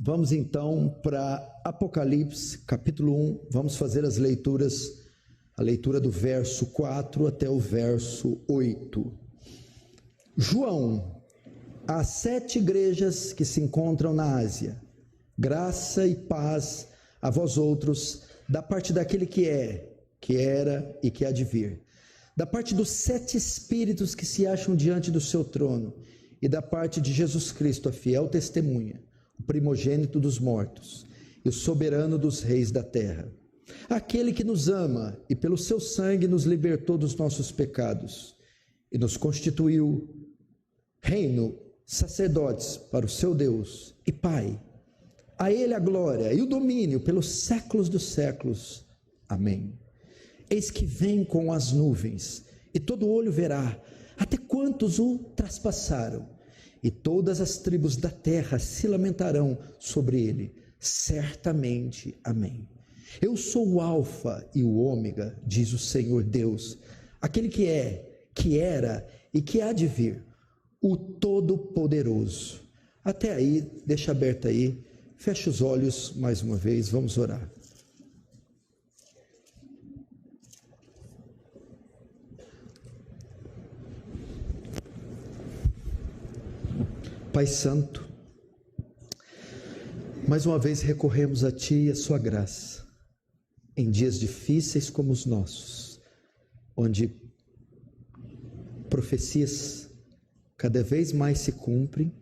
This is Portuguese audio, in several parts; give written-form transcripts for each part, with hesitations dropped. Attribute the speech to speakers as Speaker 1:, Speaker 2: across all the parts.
Speaker 1: Vamos então para Apocalipse, capítulo 1, vamos fazer as leituras, a leitura do verso 4 até o verso 8. João, às 7 igrejas que se encontram na Ásia, graça e paz a vós outros, da parte daquele que é, que era e que há de vir, da parte dos 7 espíritos que se acham diante do seu trono, e da parte de Jesus Cristo, a fiel testemunha, o primogênito dos mortos e o soberano dos reis da terra, aquele que nos ama e pelo seu sangue nos libertou dos nossos pecados e nos constituiu reino, sacerdotes para o seu Deus e Pai. A ele a glória e o domínio pelos séculos dos séculos. Amém. Eis que vem com as nuvens, e todo olho verá, até quantos o traspassaram, e todas as tribos da terra se lamentarão sobre ele. Certamente. Amém. Eu sou o Alfa e o Ômega, diz o Senhor Deus, aquele que é, que era e que há de vir, o Todo-Poderoso. Até aí, deixa aberto aí, fecha os olhos mais uma vez, vamos orar. Pai Santo, mais uma vez recorremos a Ti e a Sua graça, em dias difíceis como os nossos, onde profecias cada vez mais se cumprem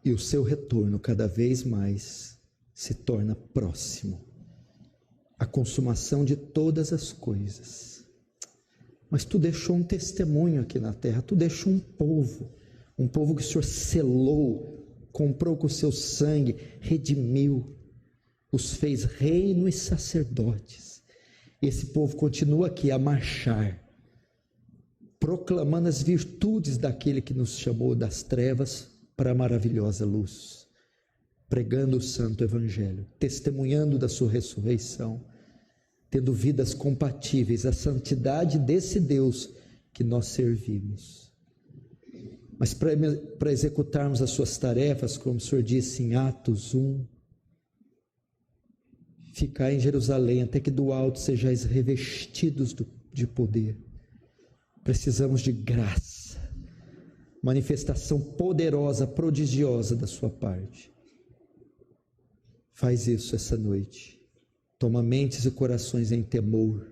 Speaker 1: e o Seu retorno cada vez mais se torna próximo, a consumação de todas as coisas. Mas Tu deixou um testemunho aqui na terra, Tu deixou um povo que o Senhor selou, comprou com o Seu sangue, redimiu, os fez reino e sacerdotes. Esse povo continua aqui a marchar, proclamando as virtudes daquele que nos chamou das trevas para a maravilhosa luz, pregando o santo evangelho, testemunhando da sua ressurreição, tendo vidas compatíveis à santidade desse Deus que nós servimos. Mas para executarmos as suas tarefas, como o Senhor disse em Atos 1, ficai em Jerusalém até que do alto sejais revestidos de poder. Precisamos de graça, manifestação poderosa, prodigiosa da sua parte. Faz isso essa noite. Toma mentes e corações em temor,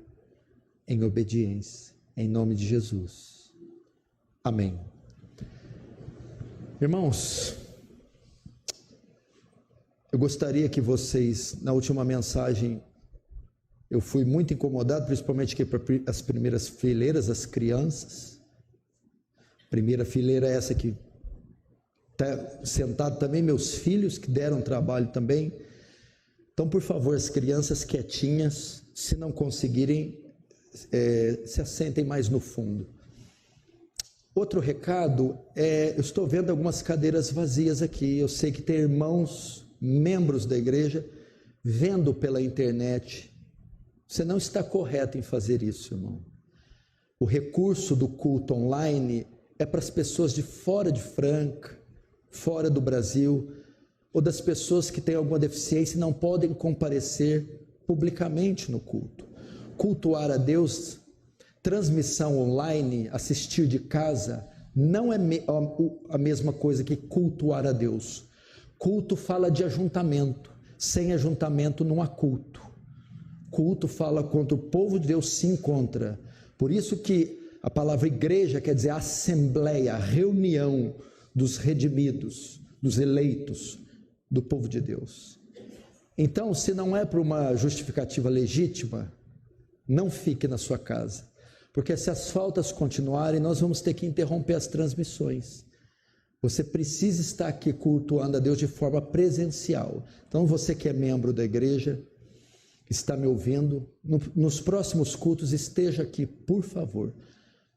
Speaker 1: em obediência, em nome de Jesus. Amém. Irmãos, eu gostaria que vocês, na última mensagem, eu fui muito incomodado, principalmente que para as primeiras fileiras, as crianças. Primeira fileira é essa que está sentado também, meus filhos que deram trabalho também. Então, por favor, as crianças quietinhas, se não conseguirem, se assentem mais no fundo. Outro recado eu estou vendo algumas cadeiras vazias aqui. Eu sei que tem irmãos, membros da igreja, vendo pela internet. Você não está correto em fazer isso, irmão. O recurso do culto online é para as pessoas de fora de Franca, fora do Brasil, ou das pessoas que têm alguma deficiência e não podem comparecer publicamente no culto. Cultuar a Deus, transmissão online, assistir de casa, não é a mesma coisa que cultuar a Deus. Culto fala de ajuntamento, sem ajuntamento não há culto. Culto fala quando o povo de Deus se encontra. Por isso que a palavra igreja quer dizer assembleia, reunião dos redimidos, dos eleitos, do povo de Deus. Então, se não é por uma justificativa legítima, não fique na sua casa. Porque se as faltas continuarem, nós vamos ter que interromper as transmissões. Você precisa estar aqui cultuando a Deus de forma presencial. Então, você que é membro da igreja, está me ouvindo, nos próximos cultos esteja aqui, por favor.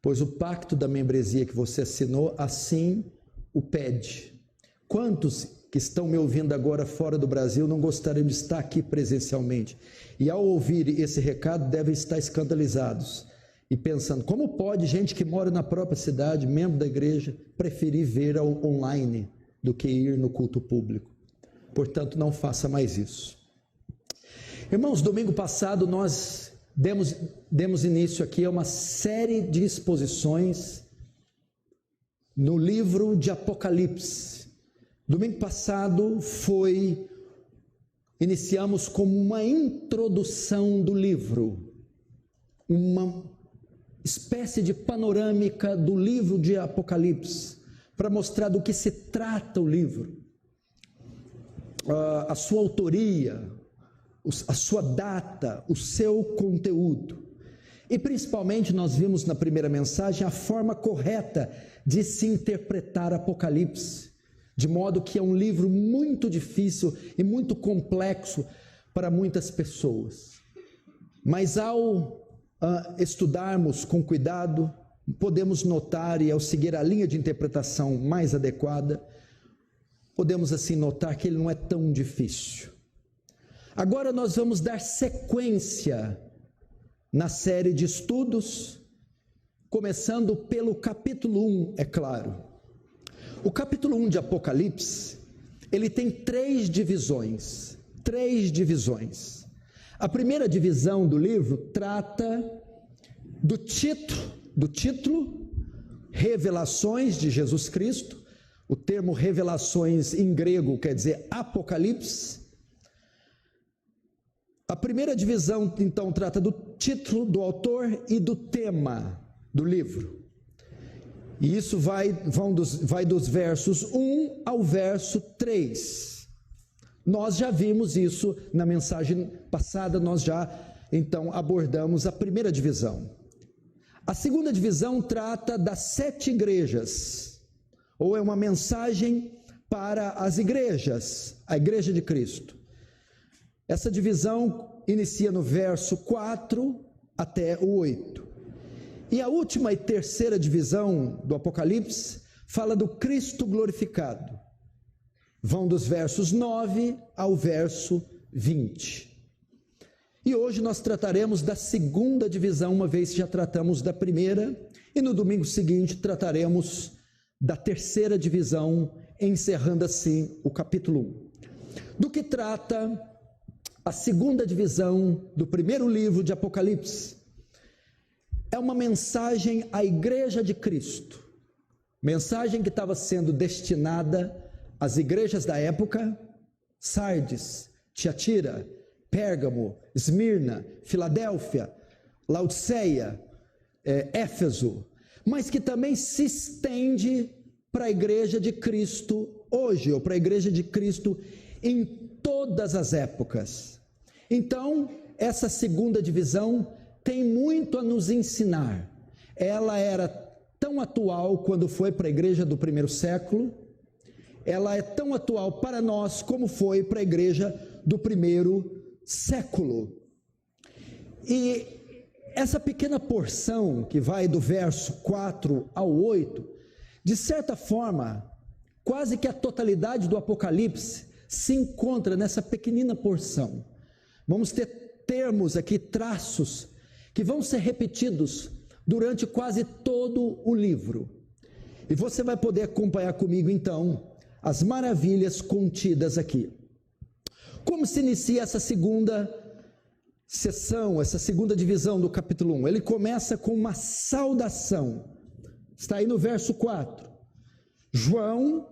Speaker 1: Pois o pacto da membresia que você assinou, assim o pede. Quantos que estão me ouvindo agora fora do Brasil não gostariam de estar aqui presencialmente? E ao ouvir esse recado, devem estar escandalizados e pensando, como pode gente que mora na própria cidade, membro da igreja, preferir ver online do que ir no culto público. Portanto, não faça mais isso. Irmãos, domingo passado nós demos início aqui a uma série de exposições no livro de Apocalipse. Domingo passado iniciamos como uma introdução do livro, uma espécie de panorâmica do livro de Apocalipse, para mostrar do que se trata o livro, a sua autoria, a sua data, o seu conteúdo. E principalmente nós vimos na primeira mensagem a forma correta de se interpretar Apocalipse, de modo que é um livro muito difícil e muito complexo para muitas pessoas. Mas ao estudarmos com cuidado, podemos notar, e ao seguir a linha de interpretação mais adequada, podemos assim notar que ele não é tão difícil. Agora nós vamos dar sequência na série de estudos, começando pelo capítulo 1, é claro. O capítulo 1 de Apocalipse, ele tem três divisões. A primeira divisão do livro trata do título, Revelações de Jesus Cristo. O termo revelações em grego quer dizer Apocalipse. A primeira divisão, então, trata do título, do autor e do tema do livro. E isso vai dos versos 1 ao verso 3. Nós já vimos isso na mensagem passada, nós já, então, abordamos a primeira divisão. A segunda divisão trata das 7 igrejas, ou é uma mensagem para as igrejas, a igreja de Cristo. Essa divisão inicia no verso 4 até o 8. E a última e terceira divisão do Apocalipse fala do Cristo glorificado. Vão dos versos 9 ao verso 20. E hoje nós trataremos da segunda divisão, uma vez que já tratamos da primeira, e no domingo seguinte trataremos da terceira divisão, encerrando assim o capítulo 1. Do que trata a segunda divisão do primeiro livro de Apocalipse? É uma mensagem à igreja de Cristo, mensagem que estava sendo destinada às igrejas da época: Sardes, Tiatira, Pérgamo, Esmirna, Filadélfia, Laodiceia, Éfeso, mas que também se estende para a igreja de Cristo hoje, ou para a igreja de Cristo em todas as épocas. Então, essa segunda divisão tem muito a nos ensinar. Ela era tão atual quando foi para a igreja do primeiro século, ela é tão atual para nós como foi para a igreja do primeiro século. E essa pequena porção que vai do verso 4 ao 8, de certa forma, quase que a totalidade do Apocalipse se encontra nessa pequenina porção. Vamos ter termos aqui, traços, que vão ser repetidos durante quase todo o livro. E você vai poder acompanhar comigo, então, as maravilhas contidas aqui. Como se inicia essa segunda sessão, essa segunda divisão do capítulo 1? Ele começa com uma saudação. Está aí no verso 4. João,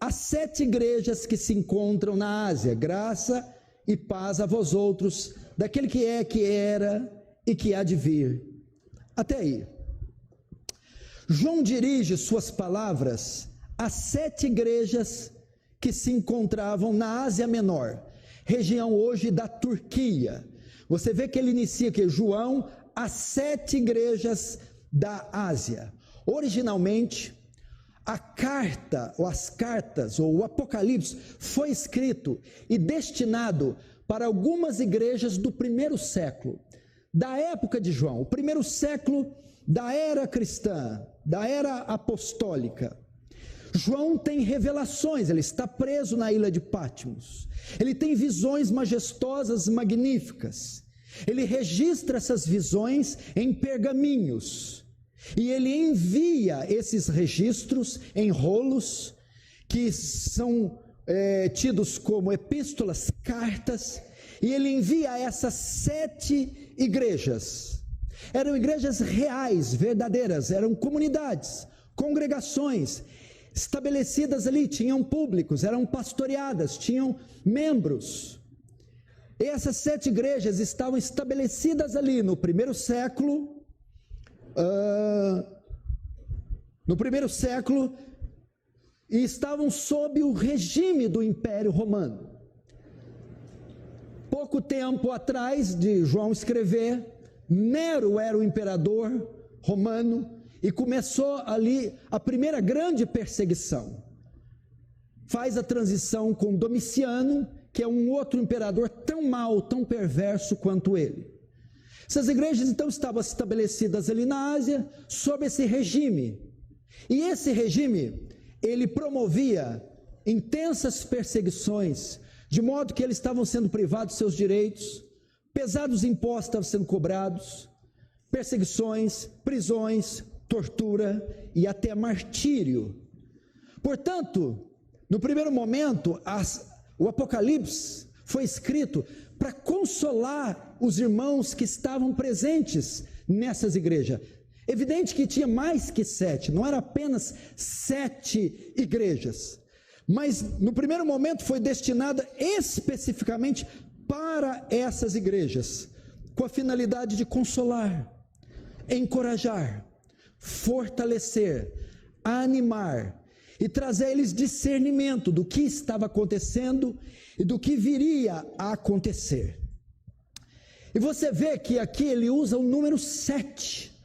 Speaker 1: às 7 igrejas que se encontram na Ásia, graça e paz a vós outros, daquele que é, que era e que há de vir. Até aí. João dirige suas palavras às 7 igrejas que se encontravam na Ásia Menor, região hoje da Turquia. Você vê que ele inicia aqui, João, às 7 igrejas da Ásia. Originalmente, a carta, ou as cartas, ou o Apocalipse, foi escrito e destinado para algumas igrejas do primeiro século, da época de João, o primeiro século da era cristã, da era apostólica. João tem revelações, ele está preso na ilha de Patmos, ele tem visões majestosas, magníficas, ele registra essas visões em pergaminhos, e ele envia esses registros em rolos, que são tidos como epístolas, cartas, e ele envia a essas 7 igrejas. Eram igrejas reais, verdadeiras, eram comunidades, congregações, estabelecidas ali, tinham públicos, eram pastoreadas, tinham membros. E essas 7 igrejas estavam estabelecidas ali no primeiro século, e estavam sob o regime do Império Romano. Pouco tempo atrás de João escrever, Nero era o imperador romano e começou ali a primeira grande perseguição. Faz a transição com Domiciano, que é um outro imperador tão mau, tão perverso quanto ele. Essas igrejas então estavam estabelecidas ali na Ásia, sob esse regime. E esse regime, ele promovia intensas perseguições, de modo que eles estavam sendo privados de seus direitos, pesados impostos estavam sendo cobrados, perseguições, prisões, tortura e até martírio. Portanto, no primeiro momento, o Apocalipse foi escrito para consolar os irmãos que estavam presentes nessas igrejas. Evidente que tinha mais que 7, não era apenas 7 igrejas, mas no primeiro momento foi destinada especificamente para essas igrejas, com a finalidade de consolar, encorajar, fortalecer, animar e trazer a eles discernimento do que estava acontecendo e do que viria a acontecer. E você vê que aqui ele usa o número 7,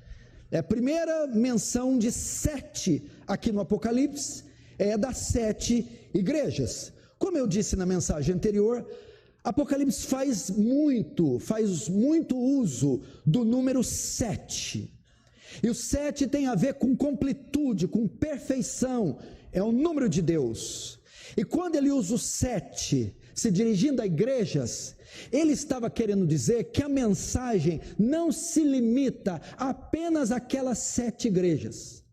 Speaker 1: é a primeira menção de 7 aqui no Apocalipse, é das 7 igrejas. Como eu disse na mensagem anterior, Apocalipse faz muito uso do número 7. E o 7 tem a ver com completude, com perfeição, é o número de Deus. E quando ele usa o 7, se dirigindo a igrejas, ele estava querendo dizer que a mensagem não se limita apenas àquelas 7 igrejas.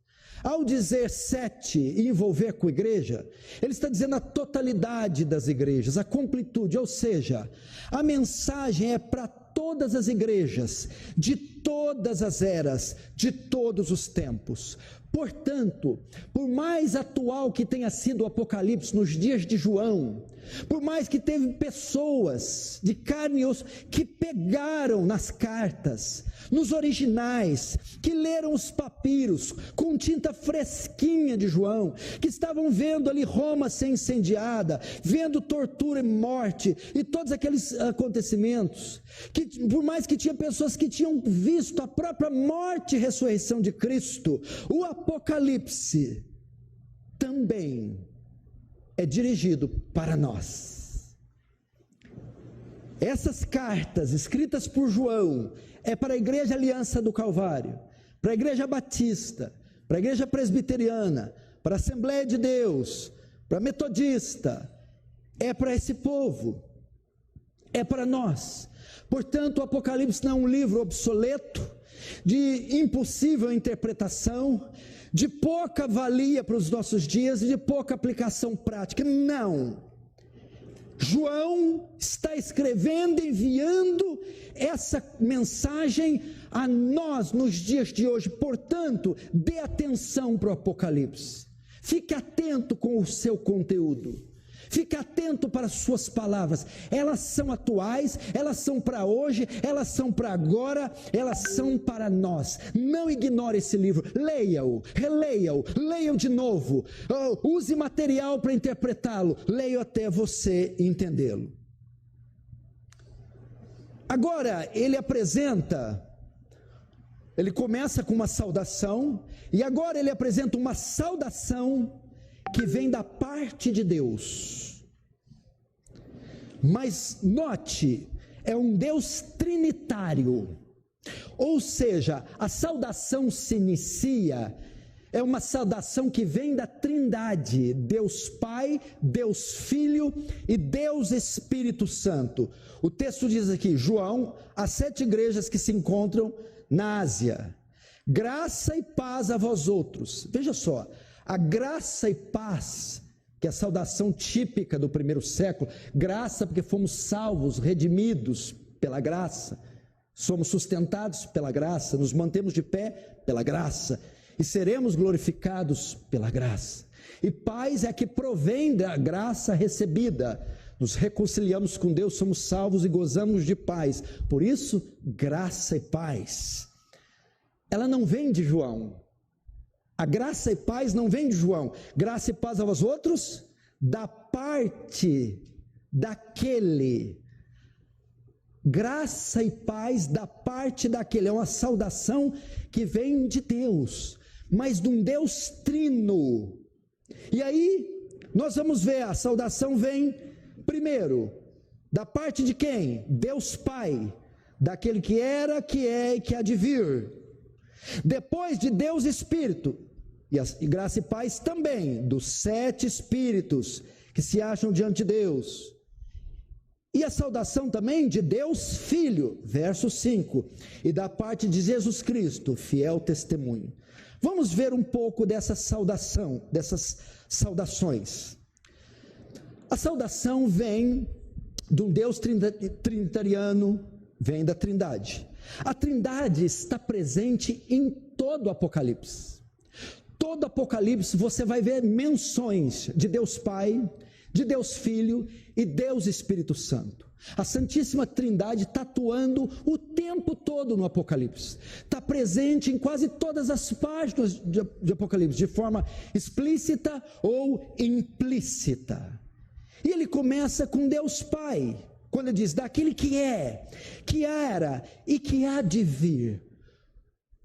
Speaker 1: Ao dizer 7 e envolver com igreja, ele está dizendo a totalidade das igrejas, a completude, ou seja, a mensagem é para todas as igrejas, de todas as eras, de todos os tempos. Portanto, por mais atual que tenha sido o Apocalipse nos dias de João, por mais que teve pessoas de carne e osso que pegaram nas cartas, nos originais, que leram os papiros com tinta fresquinha de João, que estavam vendo ali Roma ser incendiada, vendo tortura e morte e todos aqueles acontecimentos, que por mais que tinha pessoas que tinham visto a própria morte e ressurreição de Cristo, o Apocalipse também é dirigido para nós. Essas cartas escritas por João é para a Igreja Aliança do Calvário, para a Igreja Batista, para a Igreja Presbiteriana, para a Assembleia de Deus, para a Metodista, é para esse povo, é para nós. Portanto, o Apocalipse não é um livro obsoleto, de impossível interpretação, de pouca valia para os nossos dias e de pouca aplicação prática. Não. João está escrevendo, enviando essa mensagem a nós nos dias de hoje. Portanto, dê atenção para o Apocalipse. Fique atento com o seu conteúdo. Fique atento para as suas palavras. Elas são atuais, elas são para hoje, elas são para agora, elas são para nós. Não ignore esse livro. Leia-o, releia-o, leia-o de novo. Use material para interpretá-lo. Leia-o até você entendê-lo. Agora, ele começa com uma saudação, e agora ele apresenta uma saudação que vem da parte de Deus. Mas note, é um Deus trinitário. Ou seja, a saudação se inicia, é uma saudação que vem da Trindade, Deus Pai, Deus Filho e Deus Espírito Santo. O texto diz aqui, João, as 7 igrejas que se encontram na Ásia. Graça e paz a vós outros. Veja só, a graça e paz que é a saudação típica do primeiro século. Graça, porque fomos salvos, redimidos pela graça, somos sustentados pela graça, nos mantemos de pé pela graça, e seremos glorificados pela graça. E paz é que provém da graça recebida, nos reconciliamos com Deus, somos salvos e gozamos de paz. Por isso, graça e paz, ela não vem de João. A graça e paz não vem de João. Graça e paz aos outros, da parte daquele. Graça e paz da parte daquele. É uma saudação que vem de Deus, mas de um Deus trino. E aí, nós vamos ver, a saudação vem, primeiro, da parte de quem? Deus Pai, daquele que era, que é e que há de vir. Depois de Deus Espírito, e graça e paz também, dos 7 Espíritos que se acham diante de Deus. E a saudação também de Deus Filho, verso 5, e da parte de Jesus Cristo, fiel testemunho. Vamos ver um pouco dessa saudação, dessas saudações. A saudação vem de um Deus trinitariano, vem da Trindade. A Trindade está presente em todo o Apocalipse. Todo Apocalipse você vai ver menções de Deus Pai, de Deus Filho e Deus Espírito Santo. A Santíssima Trindade está atuando o tempo todo no Apocalipse. Está presente em quase todas as páginas de Apocalipse, de forma explícita ou implícita. E ele começa com Deus Pai, quando ele diz, daquele que é, que era e que há de vir.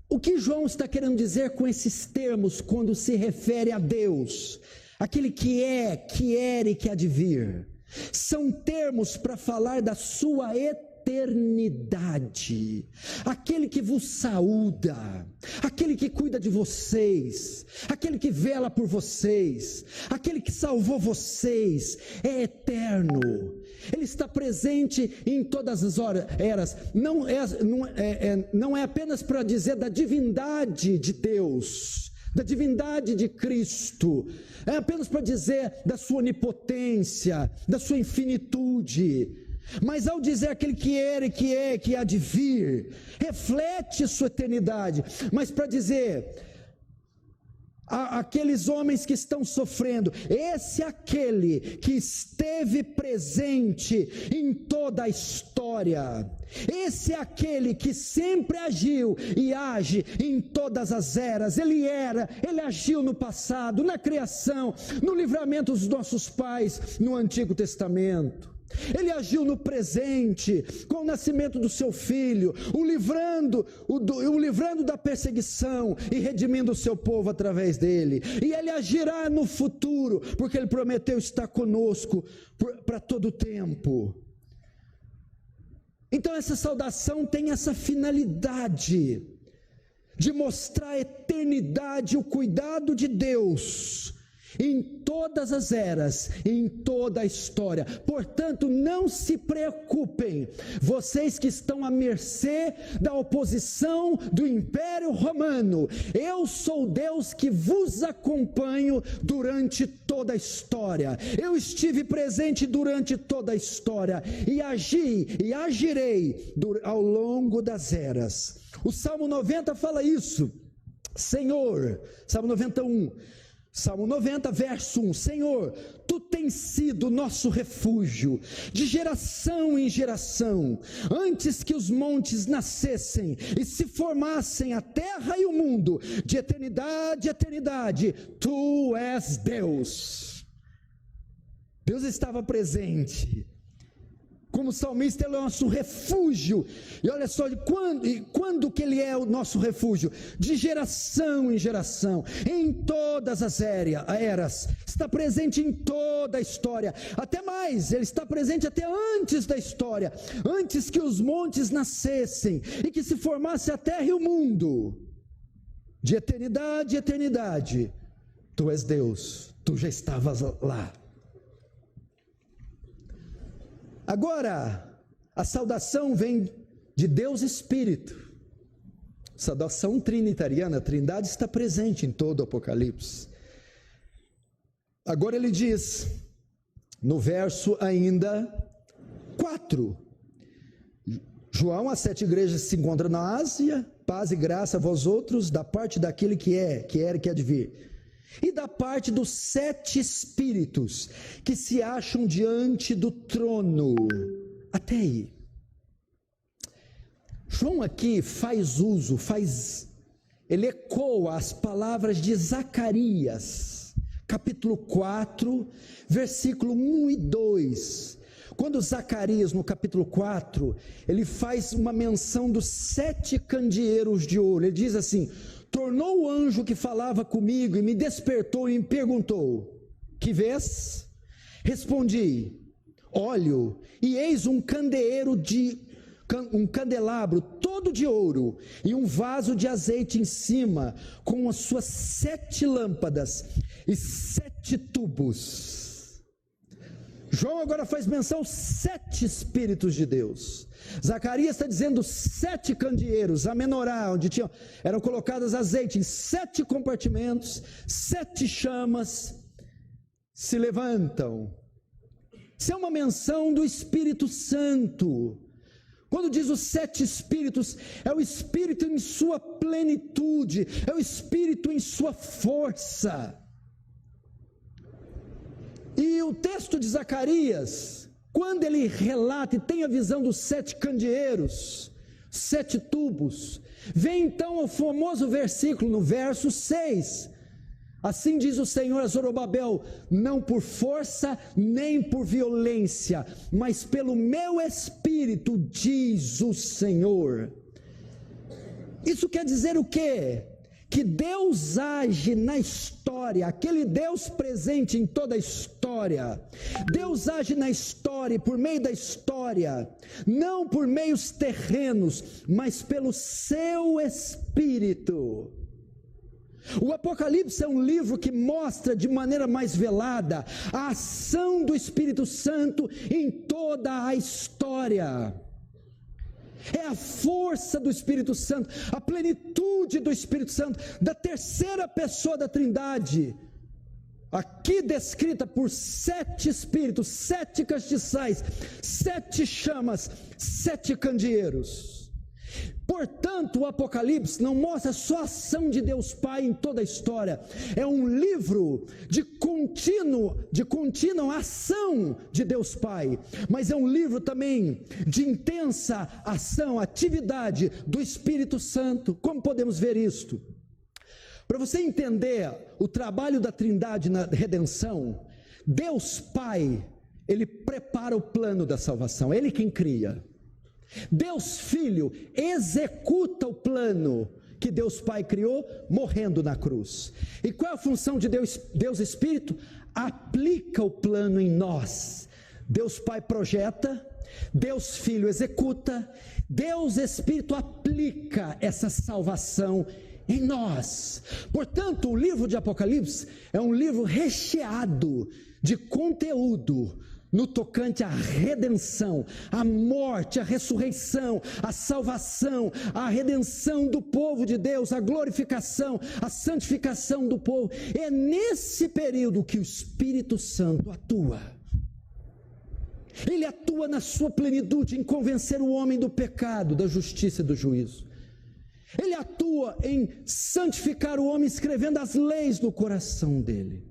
Speaker 1: O que João está querendo dizer com esses termos quando se refere a Deus? Aquele que é, que era e que há de vir. São termos para falar da sua eternidade. Aquele que vos saúda, aquele que cuida de vocês, aquele que vela por vocês, aquele que salvou vocês, é eterno. Ele está presente em todas as eras. Não é apenas para dizer da divindade de Deus, da divindade de Cristo, é apenas para dizer da sua onipotência, da sua infinitude, mas ao dizer aquele que era, que é, que há de vir, reflete sua eternidade, mas para dizer aqueles homens que estão sofrendo, esse é aquele que esteve presente em toda a história, esse é aquele que sempre agiu e age em todas as eras. Ele agiu no passado, na criação, no livramento dos nossos pais no Antigo Testamento. Ele agiu no presente, com o nascimento do seu filho, o livrando da perseguição e redimindo o seu povo através dele. E ele agirá no futuro, porque ele prometeu estar conosco para todo o tempo. Então essa saudação tem essa finalidade de mostrar a eternidade, o cuidado de Deus em todas as eras, em toda a história. Portanto, não se preocupem, vocês que estão à mercê da oposição do Império Romano. Eu sou Deus que vos acompanho durante toda a história. Eu estive presente durante toda a história e agi e agirei ao longo das eras. O Salmo 90 fala isso. Senhor, Salmo 91, Salmo 90, verso 1, Senhor, Tu tens sido nosso refúgio, de geração em geração, antes que os montes nascessem e se formassem a terra e o mundo, de eternidade a eternidade, Tu és Deus. Deus estava presente. Como salmista, Ele é o nosso refúgio. E olha só, quando que Ele é o nosso refúgio? De geração em geração, em todas as eras. Está presente em toda a história. Até mais, Ele está presente até antes da história. Antes que os montes nascessem e que se formasse a terra e o mundo. De eternidade a eternidade, Tu és Deus. Tu já estavas lá. Agora, a saudação vem de Deus Espírito. Saudação trinitariana, a Trindade está presente em todo o Apocalipse. Agora ele diz, no verso ainda 4, João, as 7 igrejas se encontram na Ásia, paz e graça a vós outros, da parte daquele que era e que há de vir, e da parte dos 7 espíritos, que se acham diante do trono, até aí. João aqui ele ecoa as palavras de Zacarias, capítulo 4, versículo 1 e 2, quando Zacarias, no capítulo 4, ele faz uma menção dos 7 candeeiros de ouro. Ele diz assim: tornou o anjo que falava comigo e me despertou e me perguntou: que vês? Respondi: olho, e eis um candelabro todo de ouro, e um vaso de azeite em cima, com as suas 7 lâmpadas e 7 tubos. João agora faz menção aos 7 Espíritos de Deus. Zacarias está dizendo 7 candeeiros, a menorá, onde eram colocadas azeite em 7 compartimentos, 7 chamas se levantam. Isso é uma menção do Espírito Santo. Quando diz os 7 Espíritos, é o Espírito em sua plenitude, é o Espírito em sua força. E o texto de Zacarias, quando ele relata e tem a visão dos 7 candeeiros, 7 tubos, vem então o famoso versículo no verso 6, assim diz o Senhor a Zorobabel, não por força nem por violência, mas pelo meu Espírito, diz o Senhor. Isso quer dizer o quê? Que Deus age na história, aquele Deus presente em toda a história. Deus age na história, por meio da história, não por meios terrenos, mas pelo seu Espírito. O Apocalipse é um livro que mostra de maneira mais velada a ação do Espírito Santo em toda a história. É a força do Espírito Santo, a plenitude do Espírito Santo, da terceira pessoa da Trindade, aqui descrita por 7 espíritos, 7 castiçais, 7 chamas, 7 candeeiros. Portanto, o Apocalipse não mostra só a ação de Deus Pai em toda a história, é um livro de contínua ação de Deus Pai, mas é um livro também de intensa ação, atividade do Espírito Santo. Como podemos ver isto? Para você entender o trabalho da Trindade na redenção, Deus Pai, Ele prepara o plano da salvação, é Ele quem cria. Deus Filho executa o plano que Deus Pai criou, morrendo na cruz. E qual é a função de Deus Espírito? Aplica o plano em nós. Deus Pai projeta, Deus Filho executa, Deus Espírito aplica essa salvação em nós. Portanto, o livro de Apocalipse é um livro recheado de conteúdo no tocante à redenção, à morte, à ressurreição, à salvação, à redenção do povo de Deus, à glorificação, à santificação do povo. É nesse período que o Espírito Santo atua. Ele atua na sua plenitude em convencer o homem do pecado, da justiça e do juízo. Ele atua em santificar o homem, escrevendo as leis no coração dele.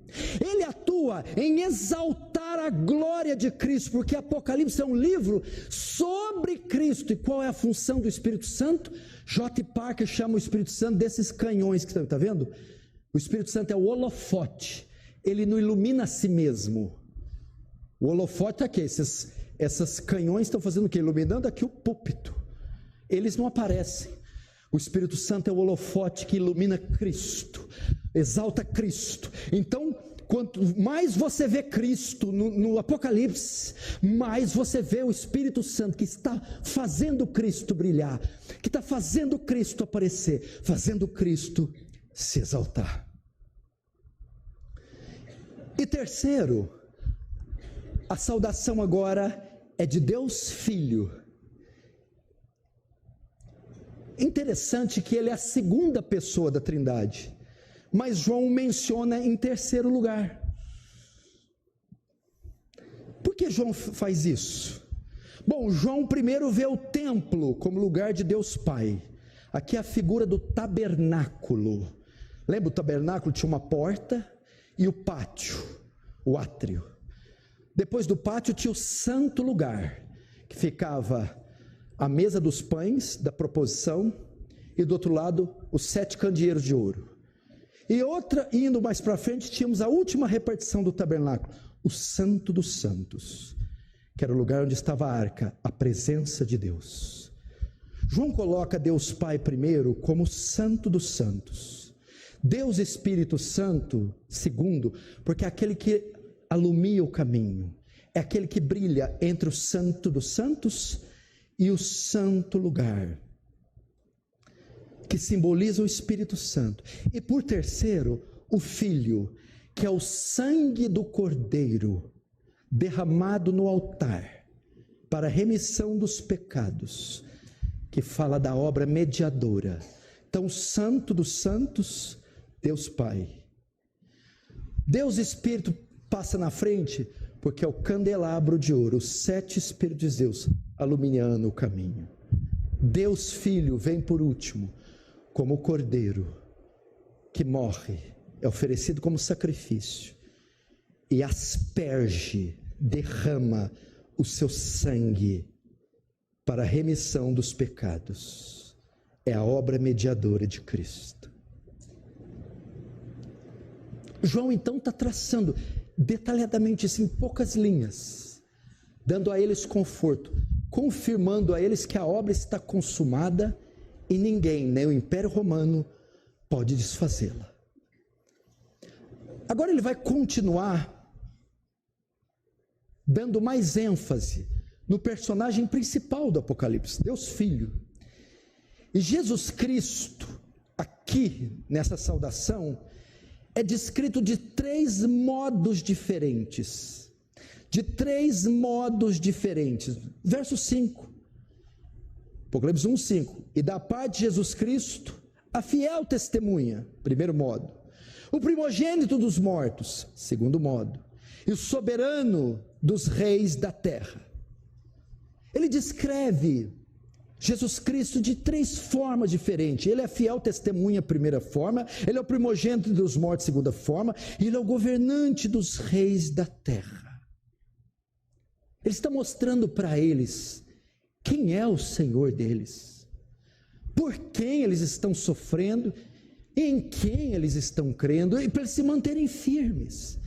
Speaker 1: Ele atua em exaltar a glória de Cristo, porque Apocalipse é um livro sobre Cristo. E qual é a função do Espírito Santo? J. Parker chama o Espírito Santo desses canhões que está vendo? O Espírito Santo é o holofote. Ele não ilumina a si mesmo. O holofote é aqui, esses canhões estão fazendo o quê? Iluminando aqui o púlpito. Eles não aparecem. O Espírito Santo é o holofote que ilumina Cristo, exalta Cristo. Então, quanto mais você vê Cristo no Apocalipse, mais você vê o Espírito Santo que está fazendo Cristo brilhar, que está fazendo Cristo aparecer, fazendo Cristo se exaltar. E terceiro, a saudação agora é de Deus Filho. Interessante que ele é a segunda pessoa da Trindade, mas João o menciona em terceiro lugar. Por que João faz isso? Bom, João primeiro vê o templo como lugar de Deus Pai. Aqui é a figura do tabernáculo. Lembra, o tabernáculo tinha uma porta e o pátio, o átrio. Depois do pátio tinha o santo lugar, que ficava a mesa dos pães, da proposição, e do outro lado, os 7 candeeiros de ouro. E outra, indo mais para frente, tínhamos a última repartição do tabernáculo, o Santo dos Santos, que era o lugar onde estava a arca, a presença de Deus. João coloca Deus Pai primeiro como Santo dos Santos. Deus Espírito Santo, segundo, porque é aquele que alumia o caminho, é aquele que brilha entre o Santo dos Santos e o Santo Lugar, que simboliza o Espírito Santo. E por terceiro, o Filho, que é o sangue do Cordeiro, derramado no altar, para a remissão dos pecados, que fala da obra mediadora. Então, Santo dos Santos, Deus Pai. Deus Espírito passa na frente, porque é o candelabro de ouro, os 7 Espíritos de Deus, iluminando o caminho. Deus Filho vem por último, como o Cordeiro, que morre, é oferecido como sacrifício, e asperge, derrama o seu sangue, para a remissão dos pecados. É a obra mediadora de Cristo. João então está traçando detalhadamente isso em poucas linhas, dando a eles conforto, confirmando a eles que a obra está consumada e ninguém, nem o Império Romano, pode desfazê-la. Agora ele vai continuar dando mais ênfase no personagem principal do Apocalipse, Deus Filho. E Jesus Cristo, aqui nessa saudação, é descrito de 3 modos diferentes. De 3 modos diferentes. Verso 5. Apocalipse 1:5. E da parte de Jesus Cristo, a fiel testemunha, primeiro modo. O primogênito dos mortos, segundo modo. E o soberano dos reis da terra. Ele descreve Jesus Cristo de 3 formas diferentes. Ele é a fiel testemunha, primeira forma. Ele é o primogênito dos mortos, segunda forma. E ele é o governante dos reis da terra. Ele está mostrando para eles quem é o Senhor deles, por quem eles estão sofrendo, em quem eles estão crendo, e para eles se manterem firmes.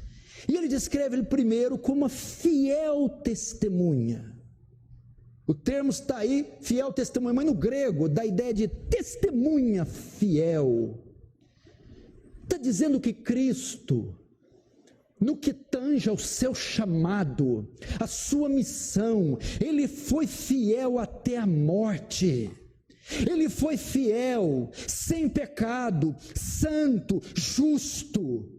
Speaker 1: E ele descreve ele primeiro como uma fiel testemunha. O termo está aí, fiel testemunha, mas no grego dá a ideia de testemunha fiel. Está dizendo que Cristo, no que tange ao seu chamado, a sua missão, ele foi fiel até a morte. Ele foi fiel, sem pecado, santo, justo.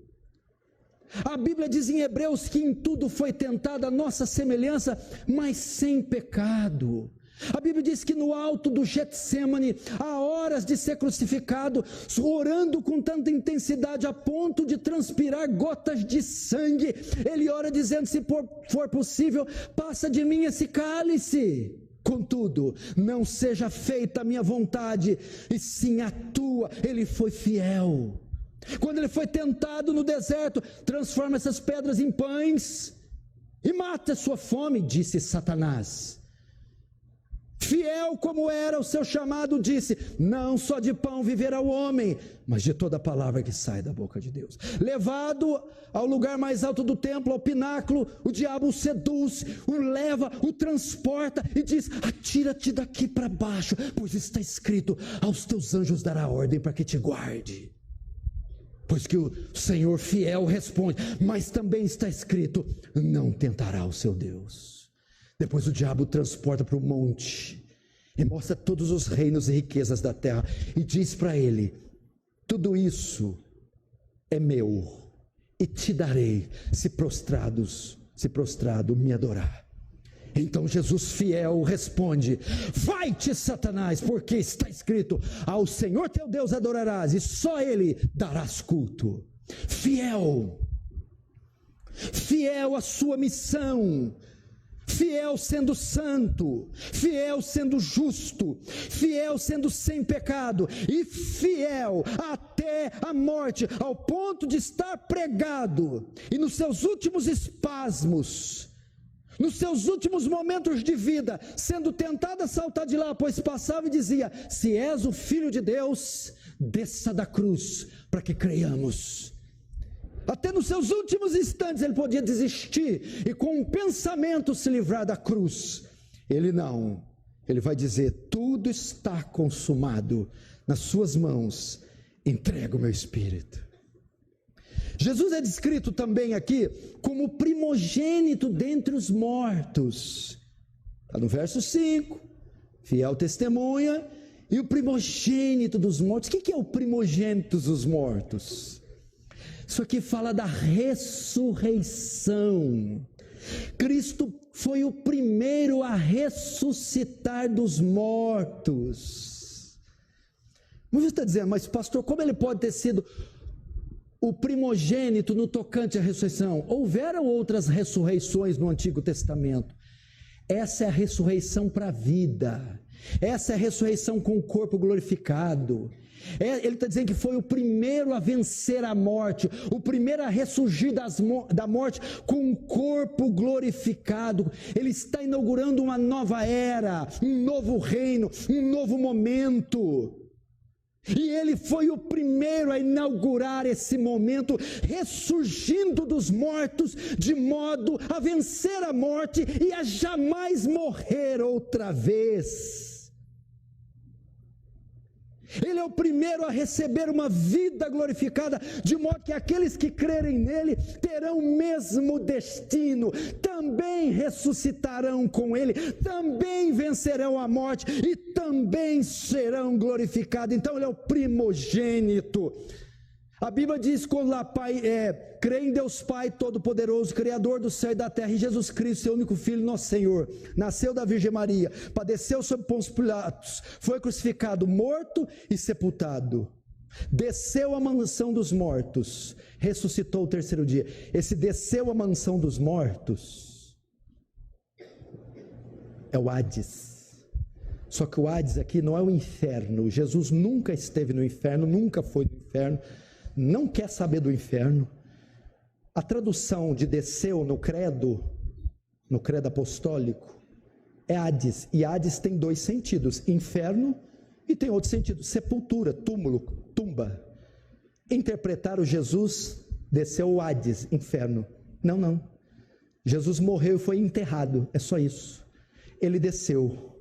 Speaker 1: A Bíblia diz em Hebreus que em tudo foi tentada a nossa semelhança, mas sem pecado. A Bíblia diz que no alto do Getsêmani, há horas de ser crucificado, orando com tanta intensidade a ponto de transpirar gotas de sangue, ele ora dizendo: se for possível, passa de mim esse cálice. Contudo, não seja feita a minha vontade, e sim a tua. Ele foi fiel. Quando ele foi tentado no deserto, transforma essas pedras em pães e mata a sua fome, disse Satanás. Fiel como era o seu chamado, disse: não só de pão viverá o homem, mas de toda a palavra que sai da boca de Deus. Levado ao lugar mais alto do templo, ao pináculo, o diabo o seduz, o leva, o transporta e diz: atira-te daqui para baixo, pois está escrito: aos teus anjos dará ordem para que te guarde. Pois que o Senhor fiel responde, mas também está escrito: não tentará o seu Deus. Depois o diabo o transporta para o monte e mostra todos os reinos e riquezas da terra e diz para ele: tudo isso é meu e te darei se prostrado me adorar. Então Jesus fiel responde: vai-te, Satanás, porque está escrito: ao Senhor teu Deus adorarás e só Ele darás culto. Fiel. fiel à sua missão, fiel sendo santo, fiel sendo justo, fiel sendo sem pecado e fiel até a morte, ao ponto de estar pregado e nos seus últimos espasmos, nos seus últimos momentos de vida, sendo tentado a saltar de lá, pois passava e dizia: se és o Filho de Deus, desça da cruz, para que creiamos. Até nos seus últimos instantes ele podia desistir e com um pensamento se livrar da cruz. Ele não, ele vai dizer: tudo está consumado, nas suas mãos entrego o meu espírito. Jesus é descrito também aqui como primogênito dentre os mortos. Está no verso 5, fiel testemunha e o primogênito dos mortos. O que é o primogênito dos mortos? Isso aqui fala da ressurreição. Cristo foi o primeiro a ressuscitar dos mortos. Você está dizendo: mas pastor, como ele pode ter sido o primogênito no tocante à ressurreição? Houveram outras ressurreições no Antigo Testamento. Essa é a ressurreição para a vida. Essa é a ressurreição com o corpo glorificado. Ele está dizendo que foi o primeiro a vencer a morte, o primeiro a ressurgir da morte com um corpo glorificado. Ele está inaugurando uma nova era, um novo reino, um novo momento. E ele foi o primeiro a inaugurar esse momento, ressurgindo dos mortos, de modo a vencer a morte e a jamais morrer outra vez. Ele é o primeiro a receber uma vida glorificada, de modo que aqueles que crerem nele terão o mesmo destino, também ressuscitarão com ele, também vencerão a morte e também serão glorificados. Então ele é o primogênito. A Bíblia diz quando lá, crê em Deus Pai Todo-Poderoso, Criador do céu e da terra, e Jesus Cristo, seu único Filho, nosso Senhor, nasceu da Virgem Maria, padeceu sob Pôncio Pilatos, foi crucificado, morto e sepultado, desceu à mansão dos mortos, ressuscitou o terceiro dia. Esse desceu à mansão dos mortos é o Hades. Só que o Hades aqui não é o inferno. Jesus nunca esteve no inferno, nunca foi no inferno, não quer saber do inferno. A tradução de desceu no credo apostólico, é Hades, e Hades tem dois sentidos: inferno, e tem outro sentido, sepultura, túmulo, tumba. Interpretaram Jesus, desceu o Hades, inferno. Não, Jesus morreu e foi enterrado, é só isso. Ele desceu,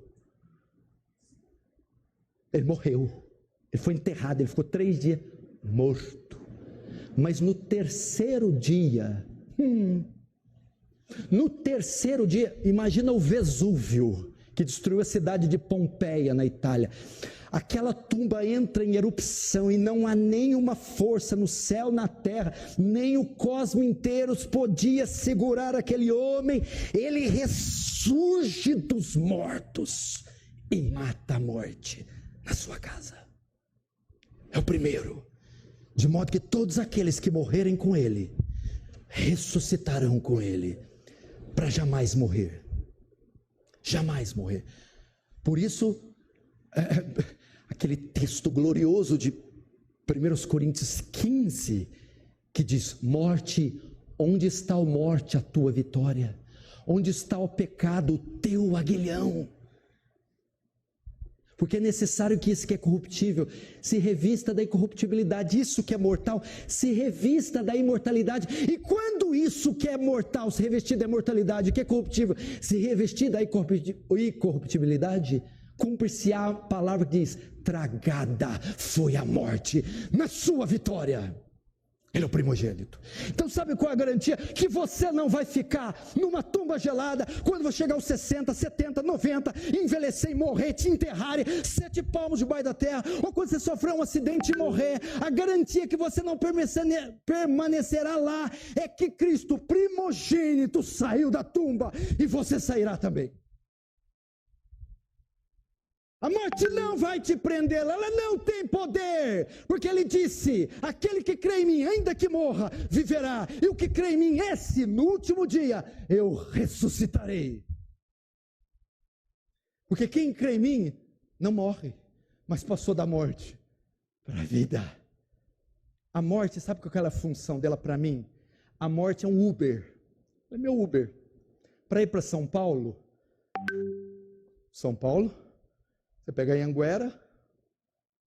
Speaker 1: ele morreu, ele foi enterrado, ele ficou 3 dias morto. Mas no terceiro dia, imagina o Vesúvio, que destruiu a cidade de Pompeia, na Itália. Aquela tumba entra em erupção e não há nenhuma força no céu, na terra, nem o cosmo inteiro podia segurar aquele homem. Ele ressurge dos mortos e mata a morte na sua casa. É o primeiro. De modo que todos aqueles que morrerem com ele, ressuscitarão com ele, para jamais morrer. Jamais morrer. Por isso, aquele texto glorioso de 1 Coríntios 15, que diz: morte, onde está a morte, a tua vitória? Onde está o pecado, o teu aguilhão? Porque é necessário que isso que é corruptível se revista da incorruptibilidade, isso que é mortal se revista da imortalidade. E quando isso que é mortal se revestir da imortalidade, o que é corruptível se revestir da incorruptibilidade, cumpre-se a palavra que diz: tragada foi a morte na sua vitória. Ele é o primogênito. Então sabe qual é a garantia? Que você não vai ficar numa tumba gelada quando você chegar aos 60, 70, 90, envelhecer e morrer, te enterrarem 7 palmos debaixo da terra, ou quando você sofrer um acidente e morrer. A garantia que você não permanecerá lá é que Cristo, primogênito, saiu da tumba e você sairá também. A morte não vai te prender, ela não tem poder, porque ele disse: aquele que crê em mim, ainda que morra, viverá, e o que crê em mim, esse, no último dia, eu ressuscitarei. Porque quem crê em mim, não morre, mas passou da morte para a vida. A morte, sabe qual é a função dela para mim? A morte é um Uber, é meu Uber, para ir para São Paulo, você pega a Anhanguera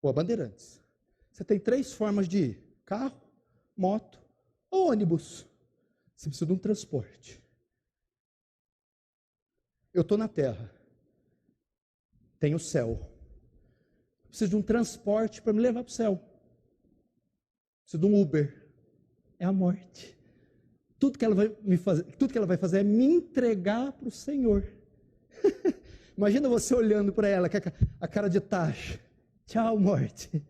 Speaker 1: ou a Bandeirantes. Você tem 3 formas de ir: carro, moto ou ônibus. Você precisa de um transporte. Eu estou na terra, tenho o céu, preciso de um transporte para me levar para o céu. Preciso de um Uber, é a morte. Tudo que ela vai fazer é me entregar para o Senhor. Imagina você olhando para ela, com a cara de taxa. Tchau, morte.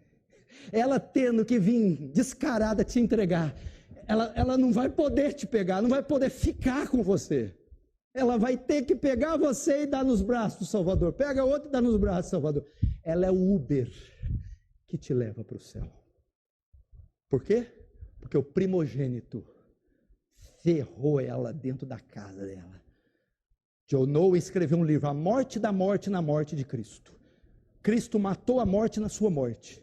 Speaker 1: Ela tendo que vir descarada te entregar. Ela não vai poder te pegar, não vai poder ficar com você. Ela vai ter que pegar você e dar nos braços do Salvador. Pega outro e dá nos braços do Salvador. Ela é o Uber que te leva para o céu. Por quê? Porque o primogênito ferrou ela dentro da casa dela. John Owen escreveu um livro, A Morte da Morte na Morte de Cristo. Cristo matou a morte na sua morte.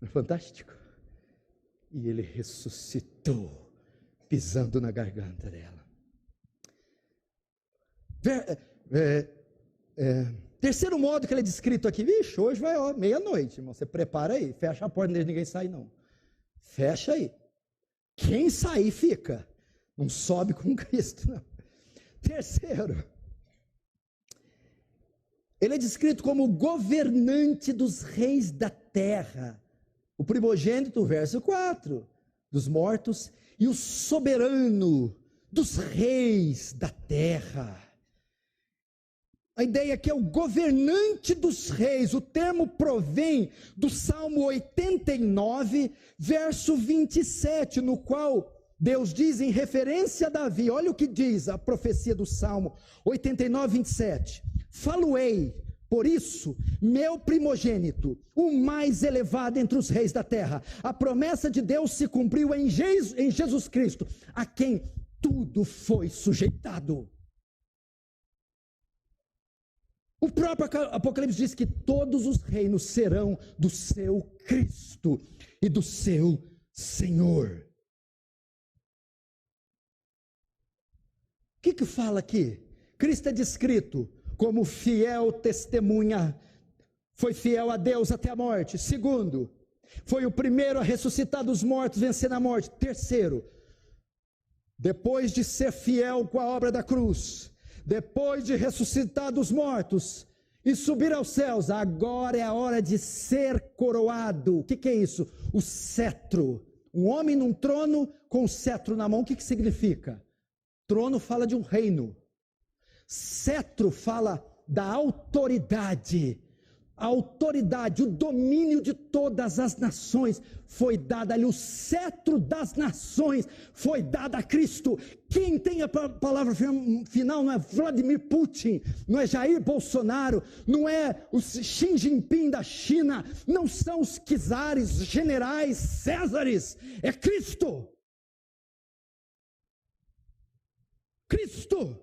Speaker 1: Não é fantástico? E ele ressuscitou, pisando na garganta dela. Terceiro modo que ele é descrito aqui. Vixe, hoje vai meia-noite, irmão. Você prepara aí, fecha a porta, não deixa ninguém sair não. Fecha aí. Quem sair fica. Não sobe com Cristo, não. Terceiro, ele é descrito como governante dos reis da terra. O primogênito, verso 4, dos mortos, e o soberano dos reis da terra. A ideia aqui é o governante dos reis. O termo provém do Salmo 89, verso 27, no qual Deus diz em referência a Davi, olha o que diz a profecia do Salmo 89, 27. Falo-ei, por isso, meu primogênito, o mais elevado entre os reis da terra. A promessa de Deus se cumpriu em Jesus Cristo, a quem tudo foi sujeitado. O próprio Apocalipse diz que todos os reinos serão do seu Cristo e do seu Senhor. O que fala aqui? Cristo é descrito como fiel testemunha, foi fiel a Deus até a morte. Segundo, foi o primeiro a ressuscitar dos mortos, vencendo a morte. Terceiro, depois de ser fiel com a obra da cruz, depois de ressuscitar dos mortos e subir aos céus, agora é a hora de ser coroado. O que é isso? O cetro. Um homem num trono com o cetro na mão, o que significa? Trono fala de um reino. Cetro fala da autoridade. A autoridade, o domínio de todas as nações foi dado ali. O cetro das nações foi dado a Cristo. Quem tem a palavra final não é Vladimir Putin, não é Jair Bolsonaro, não é o Xi Jinping da China, não são os czares, generais, césares, é Cristo. Cristo.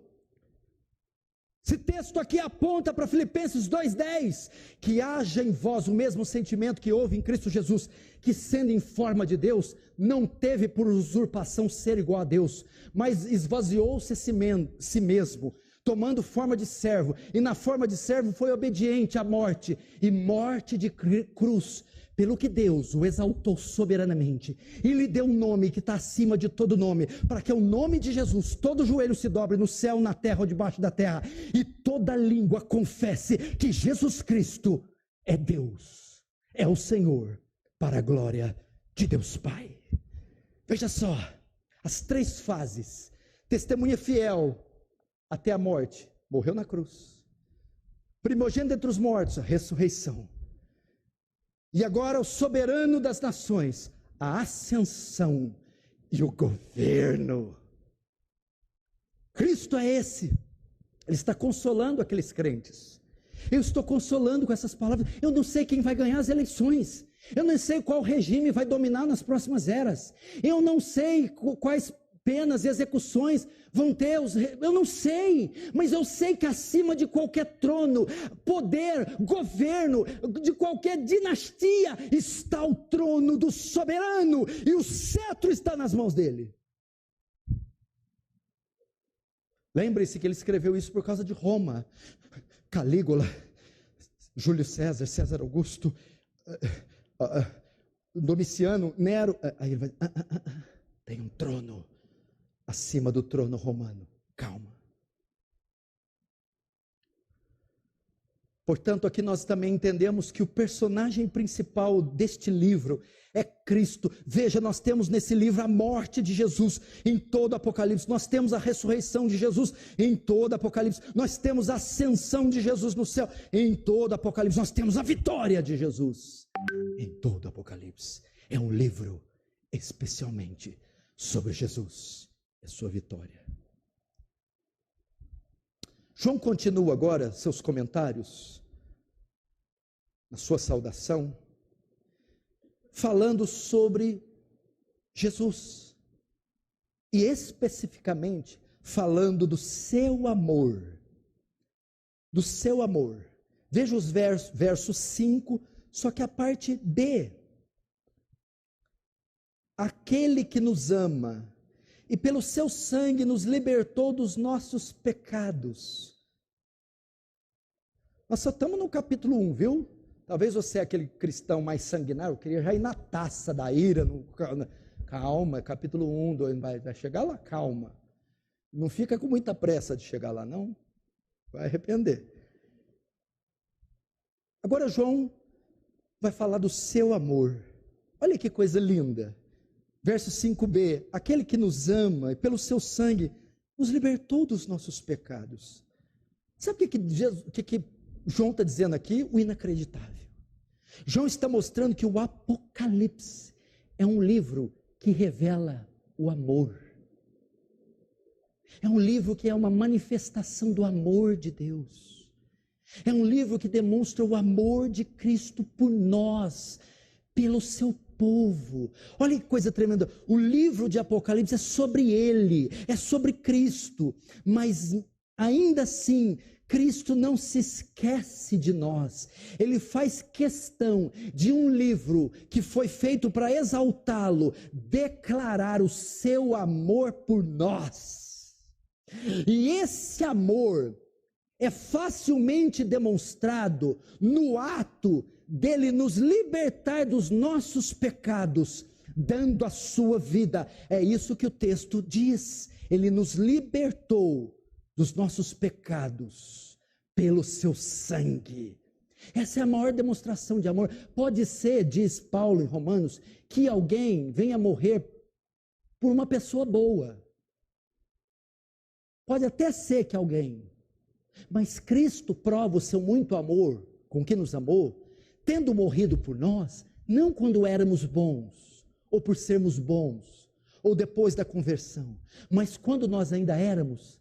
Speaker 1: Esse texto aqui aponta para Filipenses 2,10, que haja em vós o mesmo sentimento que houve em Cristo Jesus, que sendo em forma de Deus, não teve por usurpação ser igual a Deus, mas esvaziou-se a si mesmo, tomando forma de servo, e na forma de servo foi obediente à morte, e morte de cruz, pelo que Deus o exaltou soberanamente, e lhe deu um nome que está acima de todo nome, para que o nome de Jesus, todo joelho se dobre no céu, na terra ou debaixo da terra, e toda língua confesse que Jesus Cristo é Deus, é o Senhor, para a glória de Deus Pai. Veja só, as 3 fases: testemunha fiel até a morte, morreu na cruz; primogênito entre os mortos, a ressurreição; e agora o soberano das nações, a ascensão e o governo. Cristo é esse. Ele está consolando aqueles crentes. Eu estou consolando com essas palavras. Eu não sei quem vai ganhar as eleições. Eu não sei qual regime vai dominar nas próximas eras. Eu não sei quais penas e execuções vão ter. Eu não sei. Mas eu sei que acima de qualquer trono, poder, governo, de qualquer dinastia, está o trono do soberano. E o cetro está nas mãos dele. Lembre-se que ele escreveu isso por causa de Roma. Calígula, Júlio César, César Augusto, Domiciano, Nero. Aí ele vai, tem um trono acima do trono romano. Calma. Portanto, aqui nós também entendemos que o personagem principal deste livro é Cristo. Veja, nós temos nesse livro a morte de Jesus em todo o Apocalipse. Nós temos a ressurreição de Jesus em todo o Apocalipse. Nós temos a ascensão de Jesus no céu em todo o Apocalipse. Nós temos a vitória de Jesus em todo o Apocalipse. É um livro especialmente sobre Jesus e sua vitória. João continua agora seus comentários, na sua saudação, falando sobre Jesus, e especificamente falando do seu amor, Veja os versos 5, só que a parte B. Aquele que nos ama e pelo seu sangue nos libertou dos nossos pecados. Nós só estamos no capítulo 1, viu? Talvez você é aquele cristão mais sanguinário, queria já ir na taça da ira. Calma, capítulo 1, 2, vai chegar lá, calma. Não fica com muita pressa de chegar lá, não. Vai arrepender. Agora João vai falar do seu amor. Olha que coisa linda. Verso 5b, aquele que nos ama e pelo seu sangue nos libertou dos nossos pecados. Sabe o que João está dizendo aqui? O inacreditável. João está mostrando que o Apocalipse é um livro que revela o amor. É um livro que é uma manifestação do amor de Deus. É um livro que demonstra o amor de Cristo por nós, pelo seu povo. Olha que coisa tremenda. O livro de Apocalipse é sobre ele, é sobre Cristo, mas ainda assim Cristo não se esquece de nós. Ele faz questão de um livro que foi feito para exaltá-lo, declarar o seu amor por nós. E esse amor é facilmente demonstrado no ato dele nos libertar dos nossos pecados, dando a sua vida. É isso que o texto diz. Ele nos libertou dos nossos pecados pelo seu sangue. Essa é a maior demonstração de amor. Pode ser, diz Paulo em Romanos, que alguém venha morrer por uma pessoa boa. Pode até ser que alguém, mas Cristo prova o seu muito amor com que nos amou, tendo morrido por nós, não quando éramos bons, ou por sermos bons, ou depois da conversão, mas quando nós ainda éramos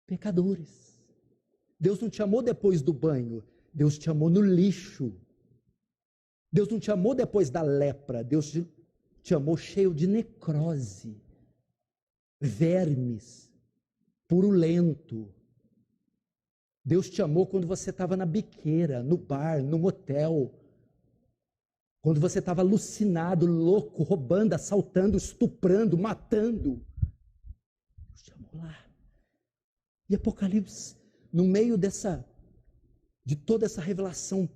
Speaker 1: pecadores. Deus não te amou depois do banho, Deus te amou no lixo. Deus não te amou depois da lepra, Deus te amou cheio de necrose, vermes, purulento. Deus te amou quando você estava na biqueira, no bar, no motel, quando você estava alucinado, louco, roubando, assaltando, estuprando, matando. Deus te amou lá. E Apocalipse, no meio de toda essa revelação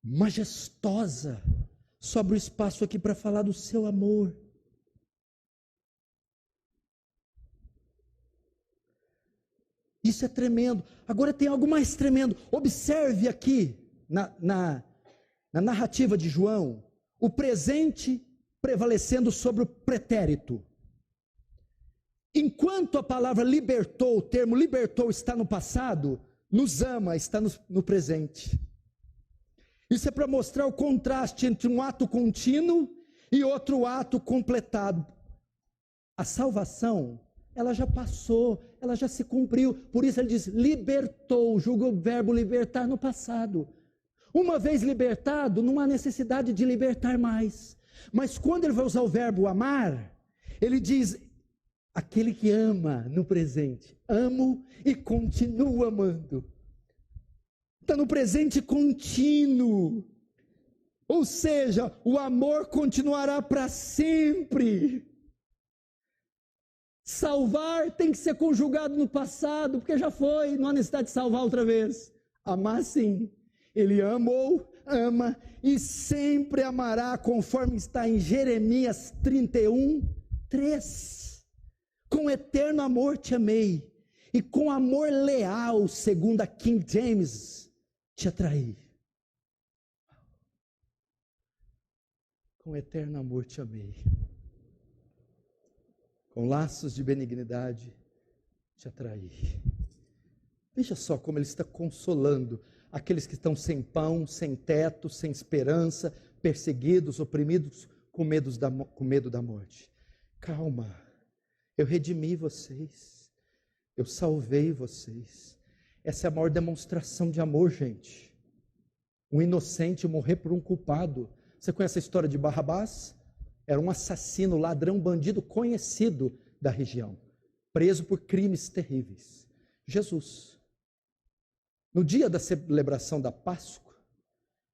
Speaker 1: majestosa, sobra o espaço aqui para falar do seu amor. Isso é tremendo. Agora tem algo mais tremendo. Observe aqui, na narrativa de João, o presente prevalecendo sobre o pretérito. Enquanto a palavra libertou, o termo libertou está no passado, nos ama está no presente. Isso é para mostrar o contraste entre um ato contínuo e outro ato completado. A salvação ela já passou, ela já se cumpriu. Por isso ele diz, libertou, julga o verbo libertar no passado. Uma vez libertado, não há necessidade de libertar mais. Mas quando ele vai usar o verbo amar, ele diz, aquele que ama no presente, amo e continuo amando. Está no presente contínuo. Ou seja, o amor continuará para sempre. Salvar tem que ser conjugado no passado, porque já foi, não há necessidade de salvar outra vez. Amar sim. Ele amou, ama e sempre amará, conforme está em Jeremias 31, 3. Com eterno amor te amei, e com amor leal, segundo a King James, te atraí. Com eterno amor te amei. Com laços de benignidade te atraí. Veja só como ele está consolando aqueles que estão sem pão, sem teto, sem esperança, perseguidos, oprimidos, com medo da morte. Calma, eu redimi vocês, eu salvei vocês. Essa é a maior demonstração de amor, gente. Um inocente morrer por um culpado. Você conhece a história de Barrabás? Era um assassino, ladrão, bandido conhecido da região, preso por crimes terríveis. Jesus, no dia da celebração da Páscoa,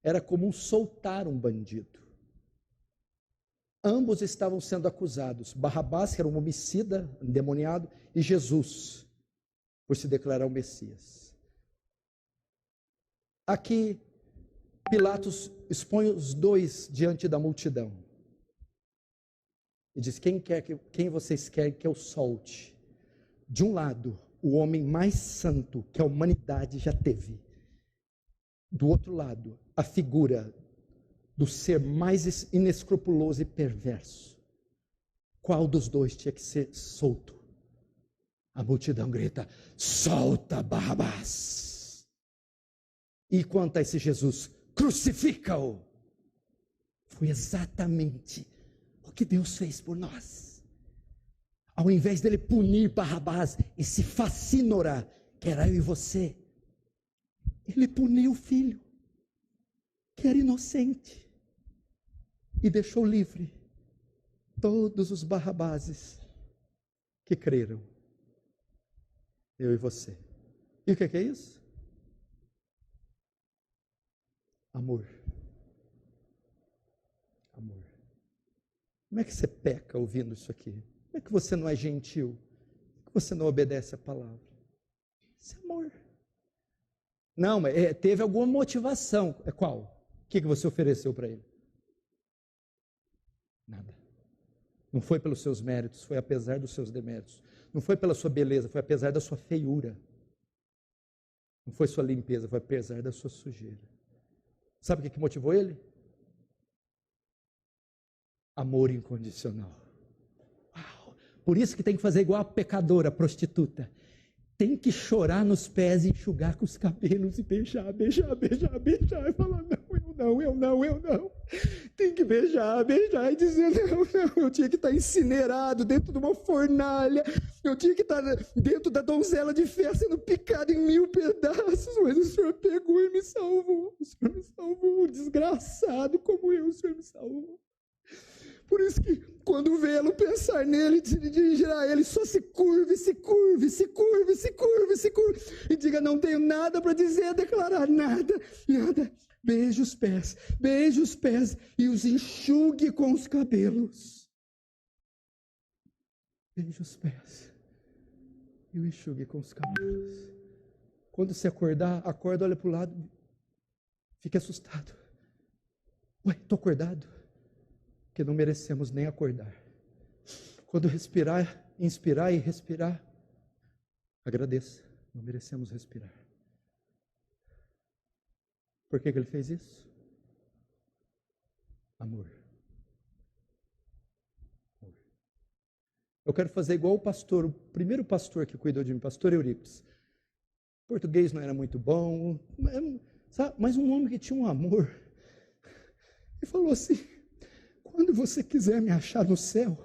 Speaker 1: era comum soltar um bandido. Ambos estavam sendo acusados. Barrabás, que era um homicida, endemoniado, e Jesus, por se declarar o Messias. Aqui, Pilatos expõe os dois diante da multidão. E diz, quem vocês querem que eu solte? De um lado, o homem mais santo que a humanidade já teve. Do outro lado, a figura do ser mais inescrupuloso e perverso. Qual dos dois tinha que ser solto? A multidão grita, solta Barrabás. E quanto a esse Jesus, crucifica-o. Foi exatamente o que Deus fez por nós. Ao invés dele punir Barrabás, esse facínora, que era eu e você, ele puniu o filho, que era inocente, e deixou livre todos os Barrabáses que creram. Eu e você. E o que é isso? Amor. Amor. Como é que você peca ouvindo isso aqui? Como é que você não é gentil? Como é que você não obedece a palavra? Isso é amor. Não, mas teve alguma motivação. É qual? O que você ofereceu para ele? Nada. Não foi pelos seus méritos, foi apesar dos seus deméritos. Não foi pela sua beleza, foi apesar da sua feiura. Não foi sua limpeza, foi apesar da sua sujeira. Sabe o que motivou ele? Amor incondicional. Uau! Por isso que tem que fazer igual a pecadora, a prostituta. Tem que chorar nos pés e enxugar com os cabelos e beijar. E falar, eu não. Tem que beijar e dizer, não. Eu tinha que estar incinerado dentro de uma fornalha. Eu tinha que estar dentro da donzela de ferro sendo picado em 1000 pedaços. Mas o Senhor pegou e me salvou. O Senhor me salvou. Desgraçado como eu, o Senhor me salvou. Por isso que quando vê-lo, pensar nele, dirigir a ele, só se curve. E diga, não tenho nada para dizer, declarar nada. Beije os pés e os enxugue com os cabelos. Beije os pés e o enxugue com os cabelos. Quando você acordar, acorda, olha para o lado, fique assustado. Ué, estou acordado? Que não merecemos nem acordar. Quando respirar, inspirar e respirar, agradeça, não merecemos respirar. Por que ele fez isso? Amor. Eu quero fazer igual o pastor, o primeiro pastor que cuidou de mim, pastor Eurípides. O português não era muito bom, mas um homem que tinha um amor. E falou assim, quando você quiser me achar no céu,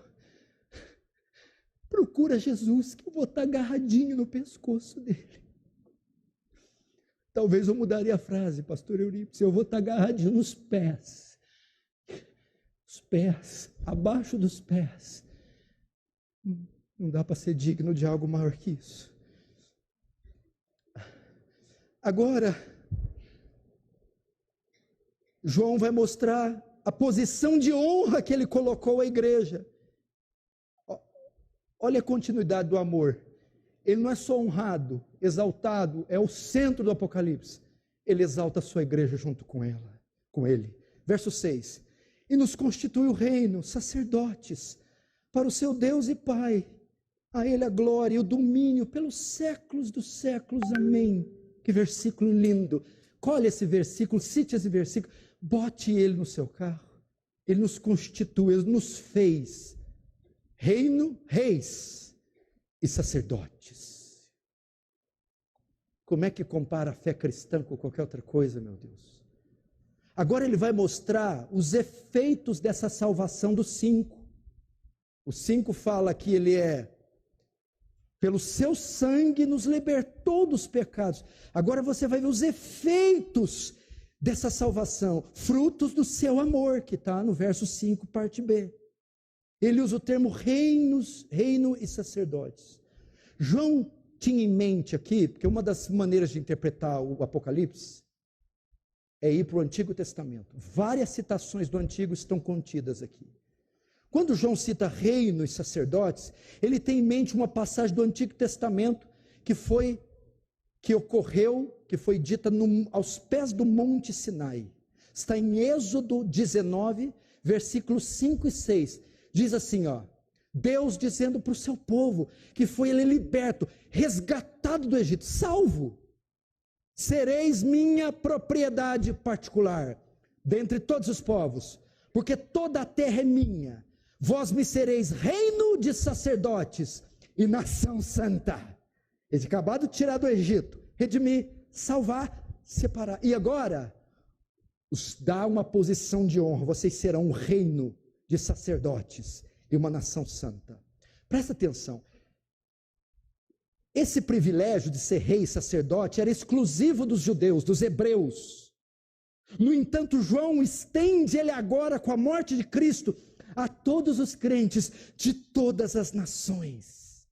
Speaker 1: procura Jesus, que eu vou estar agarradinho no pescoço dele. Talvez eu mudaria a frase, pastor Eurípides, eu vou estar agarradinho nos pés. Os pés, abaixo dos pés. Não dá para ser digno de algo maior que isso. Agora, João vai mostrar a posição de honra que ele colocou à igreja. Olha a continuidade do amor. Ele não é só honrado, exaltado, é o centro do Apocalipse. Ele exalta a sua igreja junto com ela, com ele. Verso 6. E nos constitui o reino, sacerdotes, para o seu Deus e Pai. A ele a glória e o domínio pelos séculos dos séculos. Amém. Que versículo lindo. Colhe esse versículo, cite esse versículo, bote ele no seu carro. Ele nos constitui, ele nos fez reino, reis e sacerdotes. Como é que compara a fé cristã com qualquer outra coisa, meu Deus? Agora ele vai mostrar os efeitos dessa salvação dos 5. O 5 fala que ele pelo seu sangue nos libertou dos pecados. Agora você vai ver os efeitos dessa salvação, frutos do seu amor, que está no verso 5, parte B. Ele usa o termo reino e sacerdotes. João tinha em mente aqui, porque uma das maneiras de interpretar o Apocalipse é ir para o Antigo Testamento. Várias citações do Antigo estão contidas aqui. Quando João cita reino e sacerdotes, ele tem em mente uma passagem do Antigo Testamento que foi dita aos pés do Monte Sinai. Está em Êxodo 19, versículos 5 e 6. Diz assim, Deus dizendo para o seu povo que foi ele liberto, resgatado do Egito, salvo. Sereis minha propriedade particular, dentre todos os povos, porque toda a terra é minha. Vós me sereis reino de sacerdotes e nação santa. Eles acabaram de tirar do Egito, redimir, salvar, separar. E agora, os dá uma posição de honra. Vocês serão um reino de sacerdotes e uma nação santa. Presta atenção. Esse privilégio de ser rei e sacerdote era exclusivo dos judeus, dos hebreus. No entanto, João estende ele agora, com a morte de Cristo, a todos os crentes de todas as nações.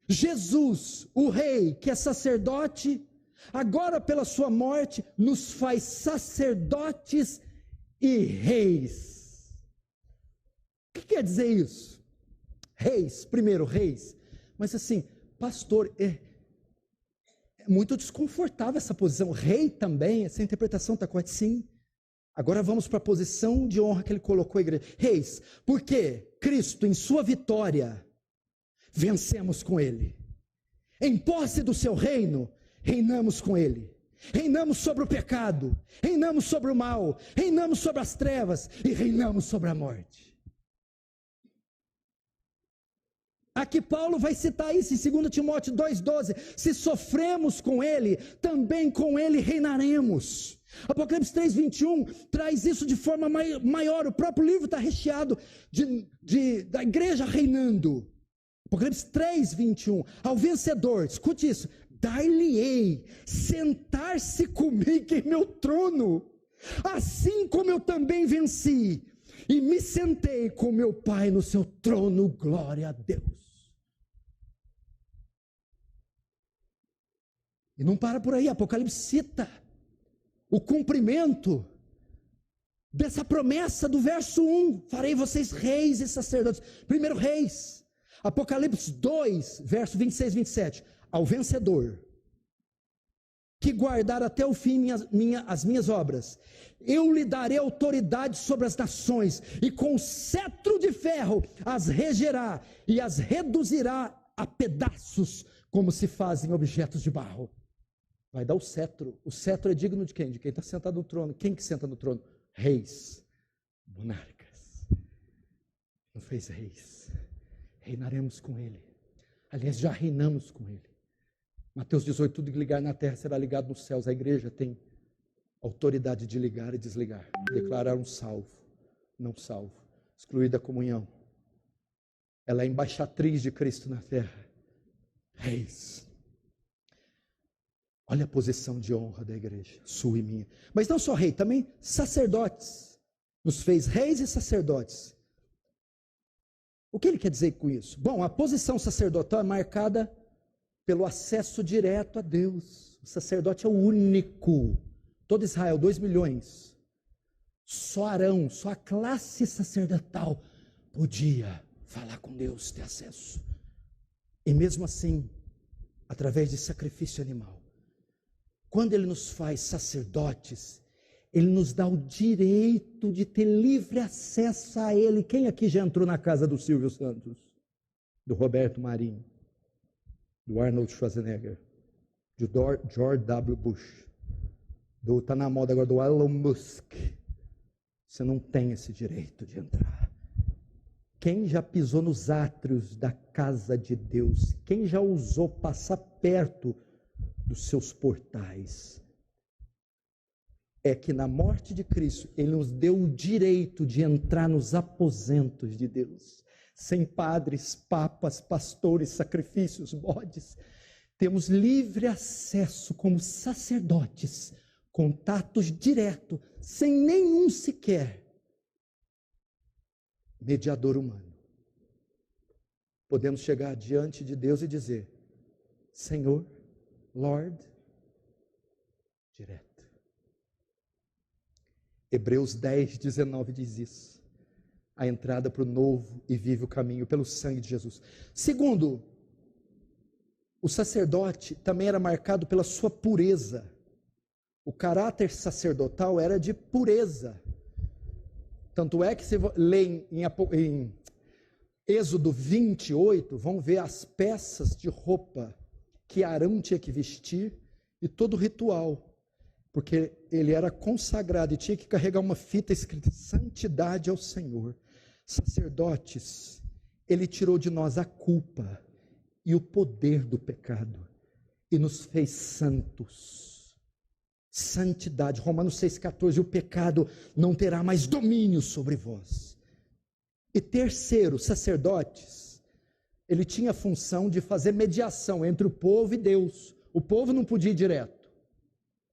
Speaker 1: Jesus, o rei, que é sacerdote, agora pela sua morte, nos faz sacerdotes e reis. O que quer dizer isso? Reis, primeiro reis, mas assim, pastor, é muito desconfortável essa posição. Rei também, essa interpretação está correta? Sim. Agora vamos para a posição de honra que ele colocou a igreja. Reis, porque Cristo, em sua vitória, vencemos com ele. Em posse do seu reino, reinamos com ele. Reinamos sobre o pecado, reinamos sobre o mal, reinamos sobre as trevas e reinamos sobre a morte. Aqui Paulo vai citar isso em 2 Timóteo 2,12. Se sofremos com ele, também com ele reinaremos. Apocalipse 3,21 traz isso de forma maior. O próprio livro está recheado da igreja reinando. Apocalipse 3,21. Ao vencedor, escute isso: dar-lhe-ei sentar-se comigo em meu trono, assim como eu também venci e me sentei com meu Pai no seu trono. Glória a Deus. E não para por aí. Apocalipse cita o cumprimento dessa promessa do verso 1, farei vocês reis e sacerdotes. Primeiro reis, Apocalipse 2, verso 26 e 27, ao vencedor, que guardar até o fim as minhas obras, eu lhe darei autoridade sobre as nações, e com cetro de ferro as regerá, e as reduzirá a pedaços, como se fazem objetos de barro. Vai dar o cetro é digno de quem? De quem está sentado no trono. Quem que senta no trono? Reis, monarcas. Não fez reis, reinaremos com ele. Aliás, já reinamos com ele. Mateus 18, tudo que ligar na terra será ligado nos céus. A igreja tem autoridade de ligar e desligar, declarar um salvo, não salvo, excluir da comunhão. ela é embaixatriz de Cristo na terra. Reis. Olha a posição de honra da igreja, sua e minha. Mas não só rei, também sacerdotes. Nos fez reis e sacerdotes. O que ele quer dizer com isso? Bom, a posição sacerdotal é marcada pelo acesso direto a Deus. O sacerdote é o único. Todo Israel, 2 milhões. Só Arão, só a classe sacerdotal podia falar com Deus, ter acesso. E mesmo assim, através de sacrifício animal. Quando ele nos faz sacerdotes, ele nos dá o direito de ter livre acesso a ele. Quem aqui já entrou na casa do Silvio Santos? Do Roberto Marinho? Do Arnold Schwarzenegger? Do George W. Bush? Está na moda agora do Elon Musk. Você não tem esse direito de entrar. Quem já pisou nos átrios da casa de Deus? Quem já ousou passar perto dos seus portais? É que na morte de Cristo, Ele nos deu o direito de entrar nos aposentos de Deus. Sem padres, papas, pastores, sacrifícios, bodes. Temos livre acesso como sacerdotes, contatos direto, sem nenhum sequer mediador humano. Podemos chegar diante de Deus e dizer: Senhor, Lord, direto. Hebreus 10, 19 diz isso. A entrada para o novo e vivo caminho pelo sangue de Jesus. Segundo, o sacerdote também era marcado pela sua pureza. O caráter sacerdotal era de pureza. Tanto é que você lê em Êxodo 28, vão ver as peças de roupa que Arão tinha que vestir e todo o ritual. Porque ele era consagrado e tinha que carregar uma fita escrita santidade ao Senhor. Sacerdotes, ele tirou de nós a culpa e o poder do pecado e nos fez santos. Santidade, Romanos 6,14, o pecado não terá mais domínio sobre vós. E terceiro, sacerdotes, ele tinha a função de fazer mediação entre o povo e Deus. O povo não podia ir direto.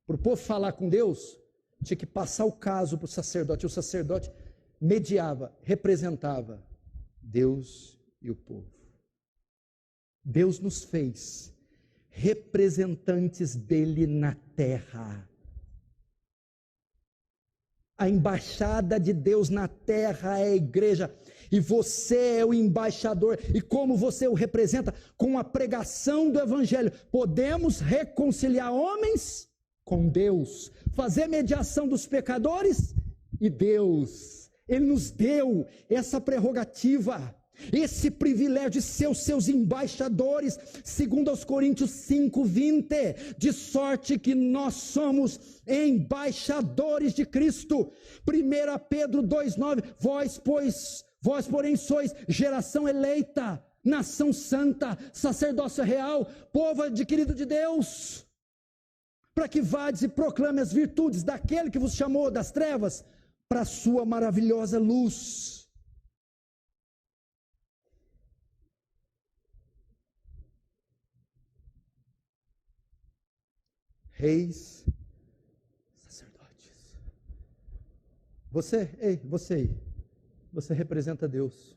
Speaker 1: Para o povo falar com Deus, tinha que passar o caso para o sacerdote. O sacerdote mediava, representava Deus e o povo. Deus nos fez representantes dele na terra. A embaixada de Deus na terra é a igreja. E você é o embaixador. E como você o representa? Com a pregação do evangelho. Podemos reconciliar homens com Deus, fazer mediação dos pecadores e Deus. Ele nos deu essa prerrogativa, esse privilégio de ser os seus embaixadores, segundo aos Coríntios 5:20, de sorte que nós somos embaixadores de Cristo. 1 Pedro 2:9, vós porém sois geração eleita, nação santa, sacerdócio real, povo adquirido de Deus, para que vades e proclame as virtudes daquele que vos chamou das trevas para a sua maravilhosa luz. Reis, sacerdotes. Você representa Deus.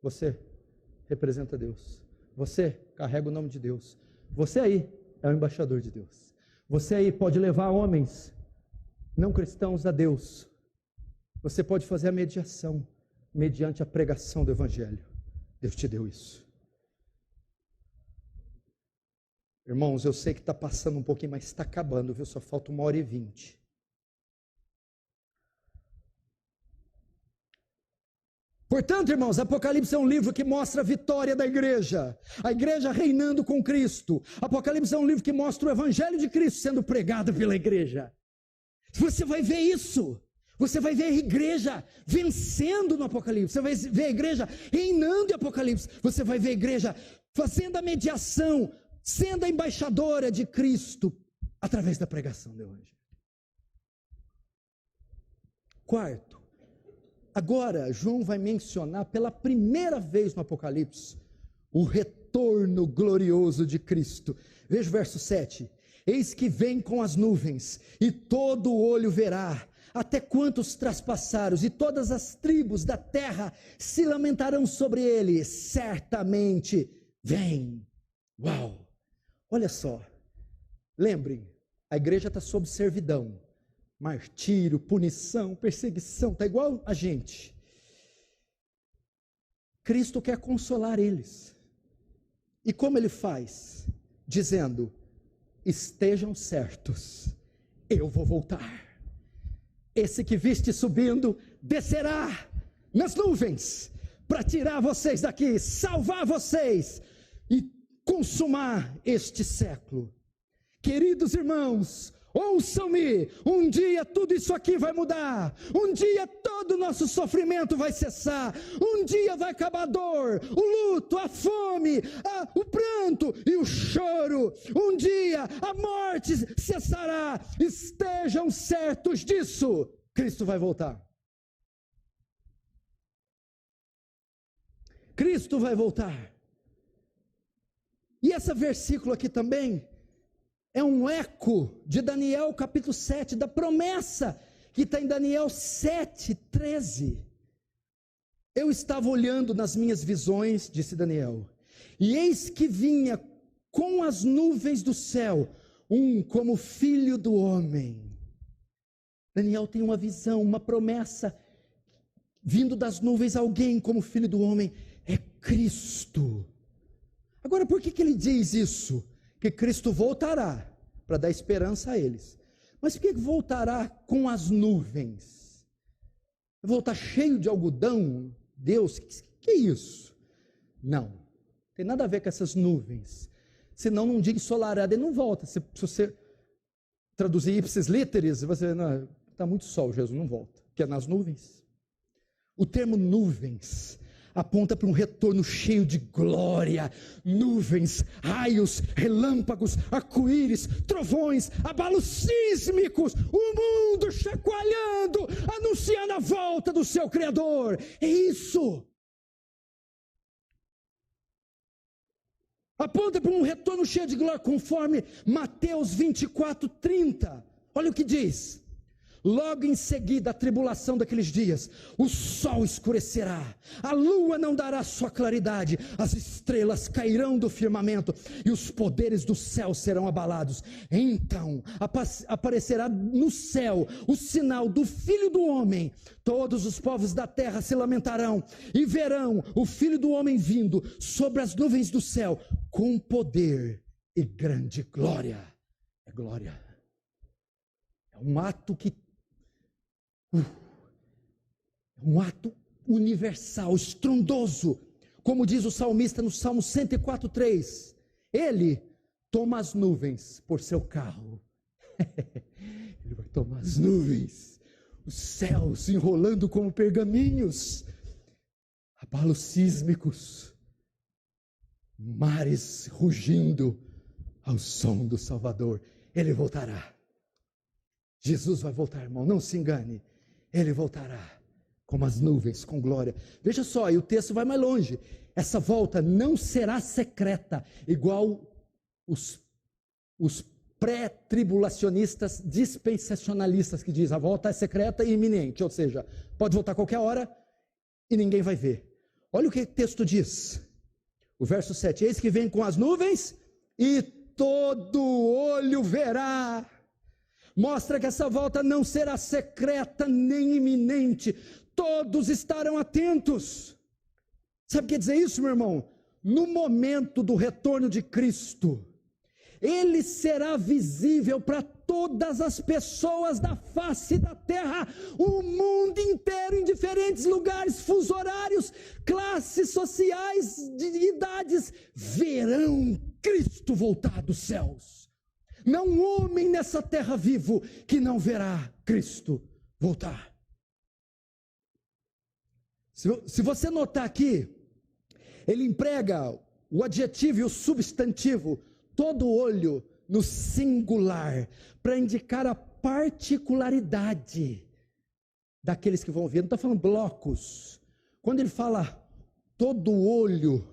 Speaker 1: Você representa Deus. Você carrega o nome de Deus. Você aí é o embaixador de Deus. Você aí pode levar homens não cristãos a Deus. Você pode fazer a mediação mediante a pregação do evangelho. Deus te deu isso. Irmãos, eu sei que está passando um pouquinho, mas está acabando, viu? Só falta 1h20. Portanto, irmãos, Apocalipse é um livro que mostra a vitória da igreja, a igreja reinando com Cristo. Apocalipse é um livro que mostra o evangelho de Cristo sendo pregado pela igreja. Você vai ver isso, você vai ver a igreja vencendo no Apocalipse, você vai ver a igreja reinando em Apocalipse, você vai ver a igreja fazendo a mediação, sendo a embaixadora de Cristo, através da pregação do evangelho. Quarto, Agora, João vai mencionar pela primeira vez no Apocalipse o retorno glorioso de Cristo. Veja o verso 7. Eis que vem com as nuvens, e todo olho verá, até quantos traspassaram, e todas as tribos da terra se lamentarão sobre ele. Certamente vem. Uau! Olha só, lembrem, a igreja está sob servidão, martírio, punição, perseguição, está igual a gente. Cristo quer consolar eles. E como ele faz? Dizendo: estejam certos, eu vou voltar. Esse que viste subindo, descerá nas nuvens, para tirar vocês daqui, salvar vocês, e consumar este século. Queridos irmãos, ouçam-me, um dia tudo isso aqui vai mudar, um dia todo o nosso sofrimento vai cessar, um dia vai acabar a dor, o luto, a fome, o pranto e o choro, um dia a morte cessará. Estejam certos disso, Cristo vai voltar. Cristo vai voltar. E esse versículo aqui também é um eco de Daniel capítulo 7, da promessa que está em Daniel 7:13. Eu estava olhando nas minhas visões, disse Daniel, e eis que vinha com as nuvens do céu, um como filho do homem. Daniel tem uma visão, uma promessa, vindo das nuvens alguém como filho do homem, é Cristo. Agora, por que ele diz isso? Que Cristo voltará, para dar esperança a eles. Mas por que voltará com as nuvens? Voltar cheio de algodão? Deus, que é isso? Não, tem nada a ver com essas nuvens. Senão, num dia ensolarado, ele não volta. Se você traduzir ipsis literis, você, está muito sol, Jesus não volta. Que é nas nuvens. O termo nuvens aponta para um retorno cheio de glória, nuvens, raios, relâmpagos, arco-íris, trovões, abalos sísmicos, o mundo chacoalhando, anunciando a volta do seu Criador. É isso. Aponta para um retorno cheio de glória, conforme Mateus 24:30. Olha o que diz. Logo em seguida a tribulação daqueles dias, o sol escurecerá, a lua não dará sua claridade, as estrelas cairão do firmamento e os poderes do céu serão abalados. Então aparecerá no céu o sinal do Filho do Homem. Todos os povos da terra se lamentarão e verão o Filho do Homem vindo sobre as nuvens do céu com poder e grande glória. É glória. É um ato que um ato universal, estrondoso, como diz o salmista no Salmo 104:3, ele toma as nuvens por seu carro, ele vai tomar as nuvens, os céus enrolando como pergaminhos, abalos sísmicos, mares rugindo ao som do Salvador. Ele voltará. Jesus vai voltar, irmão, não se engane. Ele voltará como as nuvens, com glória. Veja só, e o texto vai mais longe. Essa volta não será secreta, igual os pré-tribulacionistas dispensacionalistas que dizem a volta é secreta e iminente, ou seja, pode voltar a qualquer hora e ninguém vai ver. Olha o que o texto diz. O verso 7, eis que vem com as nuvens e todo olho verá. Mostra que essa volta não será secreta nem iminente. Todos estarão atentos. Sabe o que quer dizer isso, meu irmão? No momento do retorno de Cristo, ele será visível para todas as pessoas da face da terra, o mundo inteiro, em diferentes lugares, fusos horários, classes sociais, de idades, verão Cristo voltar dos céus. Não um homem nessa terra vivo que não verá Cristo voltar. Se você notar aqui, ele emprega o adjetivo e o substantivo, todo olho, no singular, para indicar a particularidade daqueles que vão ver, não está falando blocos. Quando ele fala todo olho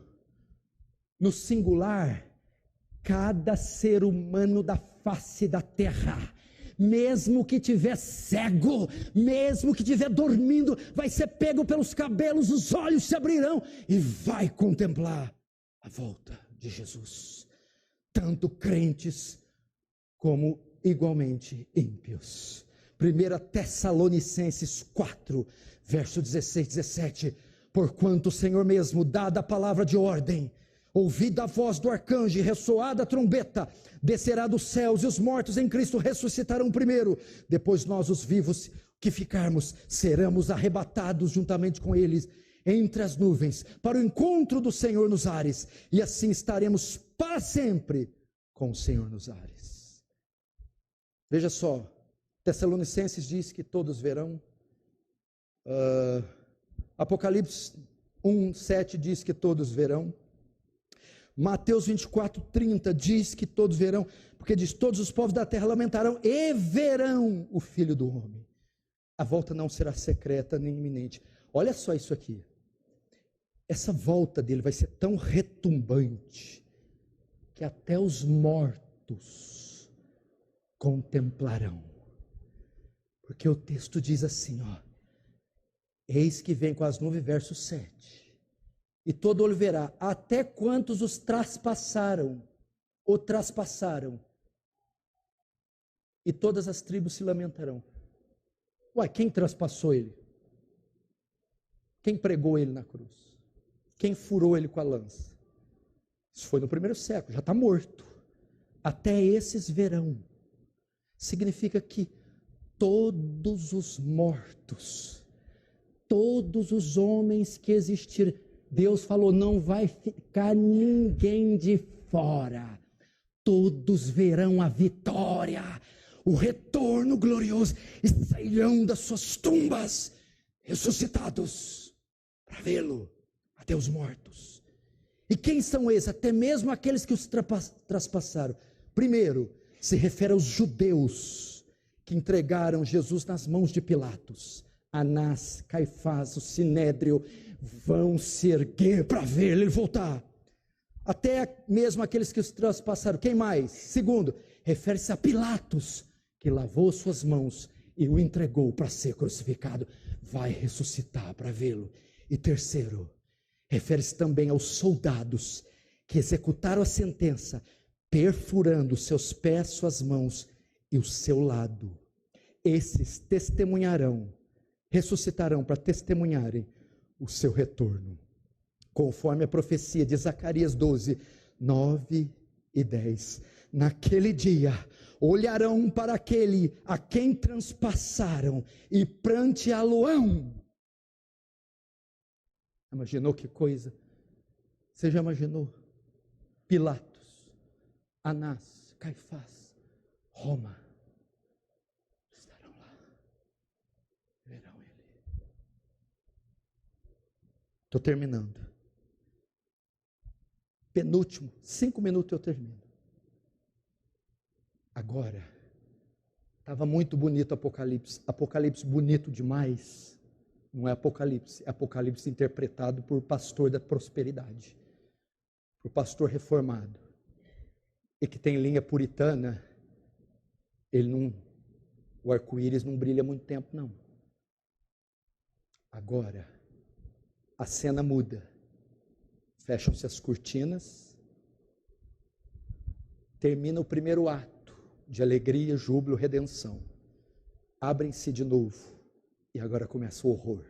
Speaker 1: no singular, cada ser humano da face da terra, mesmo que estiver cego, mesmo que estiver dormindo, vai ser pego pelos cabelos, os olhos se abrirão e vai contemplar a volta de Jesus. Tanto crentes como igualmente ímpios. 1 Tessalonicenses 4, verso 16, 17. Porquanto o Senhor mesmo, dada a palavra de ordem, ouvida a voz do arcanjo e ressoada a trombeta, descerá dos céus, e os mortos em Cristo ressuscitarão primeiro. Depois nós, os vivos que ficarmos, seremos arrebatados juntamente com eles entre as nuvens, para o encontro do Senhor nos ares, e assim estaremos para sempre com o Senhor nos ares. Veja só, Tessalonicenses diz que todos verão, Apocalipse 1:7 diz que todos verão, Mateus 24:30 diz que todos verão, porque diz: todos os povos da terra lamentarão e verão o Filho do Homem. A volta não será secreta nem iminente. Olha só isso aqui, essa volta dele vai ser tão retumbante, que até os mortos contemplarão, porque o texto diz assim, eis que vem com as nuvens, verso 7, e todo olho verá, até quantos os traspassaram, e todas as tribos se lamentarão. Uai, quem traspassou ele? Quem pregou ele na cruz? Quem furou ele com a lança? Isso foi no primeiro século, já está morto. Até esses verão. Significa que todos os mortos, todos os homens que existirem, Deus falou, não vai ficar ninguém de fora. Todos verão a vitória, o retorno glorioso, e sairão das suas tumbas, ressuscitados, para vê-lo, até os mortos. E quem são esses? Até mesmo aqueles que os traspassaram. Primeiro, se refere aos judeus que entregaram Jesus nas mãos de Pilatos. Anás, Caifás, o Sinédrio vão se erguer para ver ele voltar. Até mesmo aqueles que os traspassaram. Quem mais? Segundo, refere-se a Pilatos, que lavou suas mãos e o entregou para ser crucificado. Vai ressuscitar para vê-lo. E terceiro, refere-se também aos soldados que executaram a sentença, perfurando seus pés, suas mãos e o seu lado. Esses testemunharão, ressuscitarão para testemunharem o seu retorno, conforme a profecia de Zacarias 12, 9 e 10. Naquele dia, olharão para aquele a quem transpassaram e pranteá-lo-ão. Imaginou que coisa? Você já imaginou? Pilatos, Anás, Caifás, Roma, estarão lá, verão ele. Estou terminando. Penúltimo, 5 minutos eu termino. Agora, estava muito bonito o Apocalipse, Apocalipse bonito demais. Não é Apocalipse interpretado por pastor da prosperidade, por pastor reformado, e que tem linha puritana. O arco-íris não brilha muito tempo, não. Agora, a cena muda, fecham-se as cortinas, termina o primeiro ato de alegria, júbilo, redenção, abrem-se de novo, e agora começa o horror,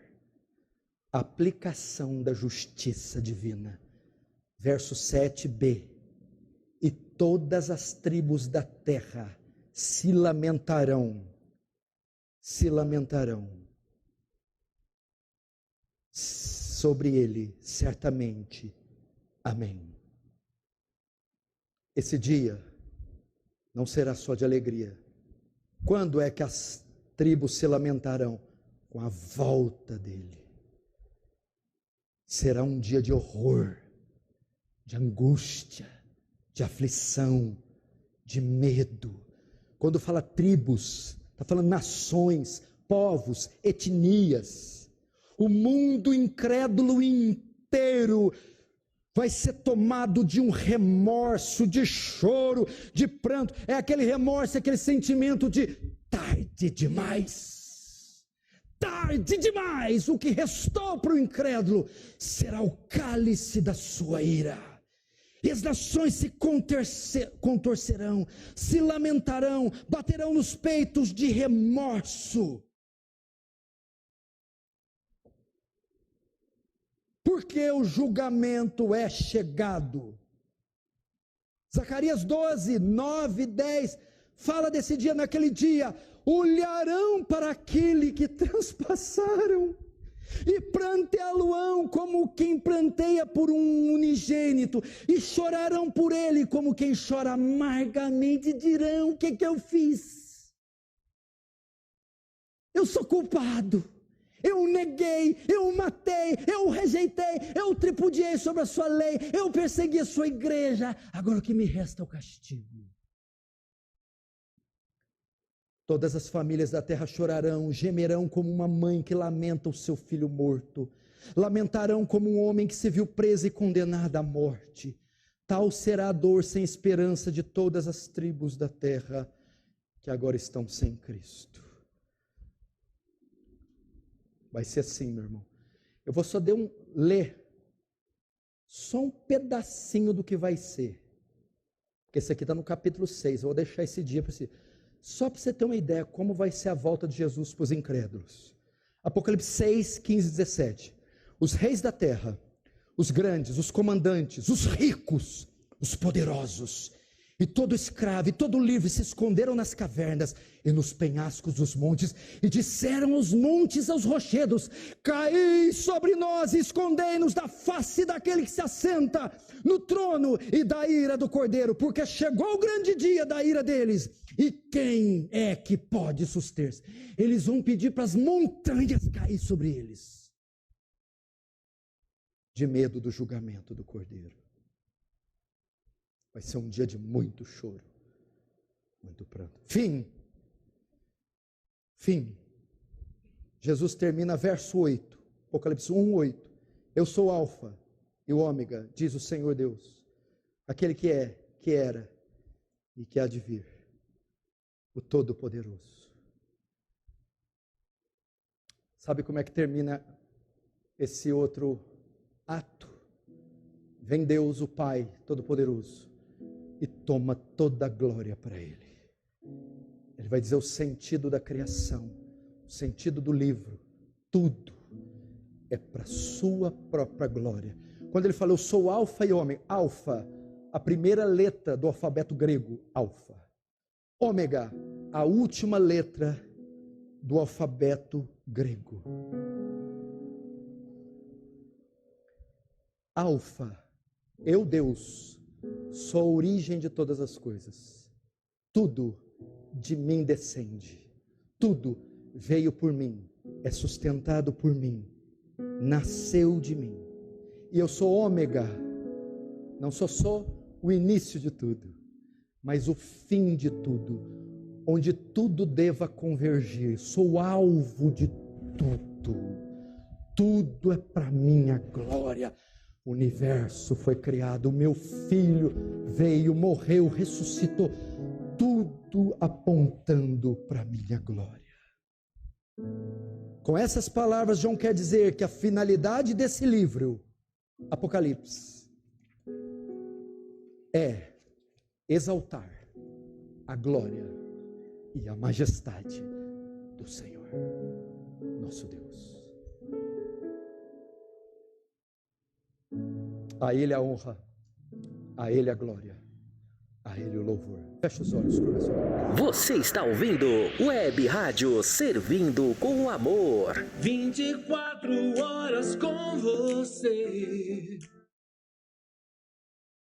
Speaker 1: a aplicação da justiça divina. Verso 7b, e todas as tribos da terra se lamentarão sobre ele, certamente. Amém. Esse dia não será só de alegria. Quando é que as tribos se lamentarão? Com a volta dele. Será um dia de horror, de angústia, de aflição, de medo. Quando fala tribos, está falando nações, povos, etnias. O mundo incrédulo inteiro vai ser tomado de um remorso, de choro, de pranto. É aquele remorso, aquele sentimento de tarde demais. Tarde demais. O que restou para o incrédulo será o cálice da sua ira. E as nações se contorcerão, se lamentarão, baterão nos peitos de remorso. Porque o julgamento é chegado. Zacarias 12, 9, 10, fala desse dia. Naquele dia, olharão para aquele que transpassaram, e pranteá-lo-ão como quem pranteia por um unigênito, e chorarão por ele como quem chora amargamente, e dirão: o que eu fiz? Eu sou culpado. Eu neguei, eu matei, eu rejeitei, eu tripudiei sobre a sua lei, eu persegui a sua igreja. Agora o que me resta é o castigo. Todas as famílias da terra chorarão, gemerão como uma mãe que lamenta o seu filho morto. Lamentarão como um homem que se viu preso e condenado à morte. Tal será a dor sem esperança de todas as tribos da terra que agora estão sem Cristo. Vai ser assim, meu irmão. Eu vou só ler só um pedacinho do que vai ser. Porque esse aqui está no capítulo 6. Eu vou deixar esse dia para você. Só para você ter uma ideia como vai ser a volta de Jesus para os incrédulos. Apocalipse 6, 15 e 17. Os reis da terra, os grandes, os comandantes, os ricos, os poderosos, e todo escravo e todo livre se esconderam nas cavernas e nos penhascos dos montes, e disseram os montes aos rochedos: caí sobre nós e escondei-nos da face daquele que se assenta no trono e da ira do Cordeiro, porque chegou o grande dia da ira deles, e quem é que pode suster-se? Eles vão pedir para as montanhas cair sobre eles, de medo do julgamento do Cordeiro. Vai ser um dia de muito choro, muito pranto. Fim. Jesus termina verso 8, Apocalipse 1, 8. Eu sou o Alfa e o Ômega, diz o Senhor Deus, aquele que é, que era e que há de vir, o Todo-Poderoso. Sabe como é que termina esse outro ato? Vem Deus, o Pai Todo-Poderoso, e toma toda a glória para Ele. Ele vai dizer o sentido da criação, o sentido do livro, tudo é para sua própria glória. Quando ele fala, eu sou Alfa e Ômega, Alfa, a primeira letra do alfabeto grego, Alfa. Ômega, a última letra do alfabeto grego. Alfa, eu Deus, sou a origem de todas as coisas. Tudo de mim descende. Tudo veio por mim, é sustentado por mim, nasceu de mim. E eu sou Ômega, não sou só o início de tudo, mas o fim de tudo, onde tudo deva convergir. Sou o alvo de tudo. Tudo é para minha glória. O universo foi criado, o meu filho veio, morreu, ressuscitou, tudo apontando para a minha glória. Com essas palavras, João quer dizer que a finalidade desse livro, Apocalipse, é exaltar a glória e a majestade do Senhor, nosso Deus. A Ele a honra, a Ele a glória, a Ele o louvor. Feche os olhos, coração.
Speaker 2: Você está ouvindo Web Rádio Servindo com Amor.
Speaker 3: 24 horas com você.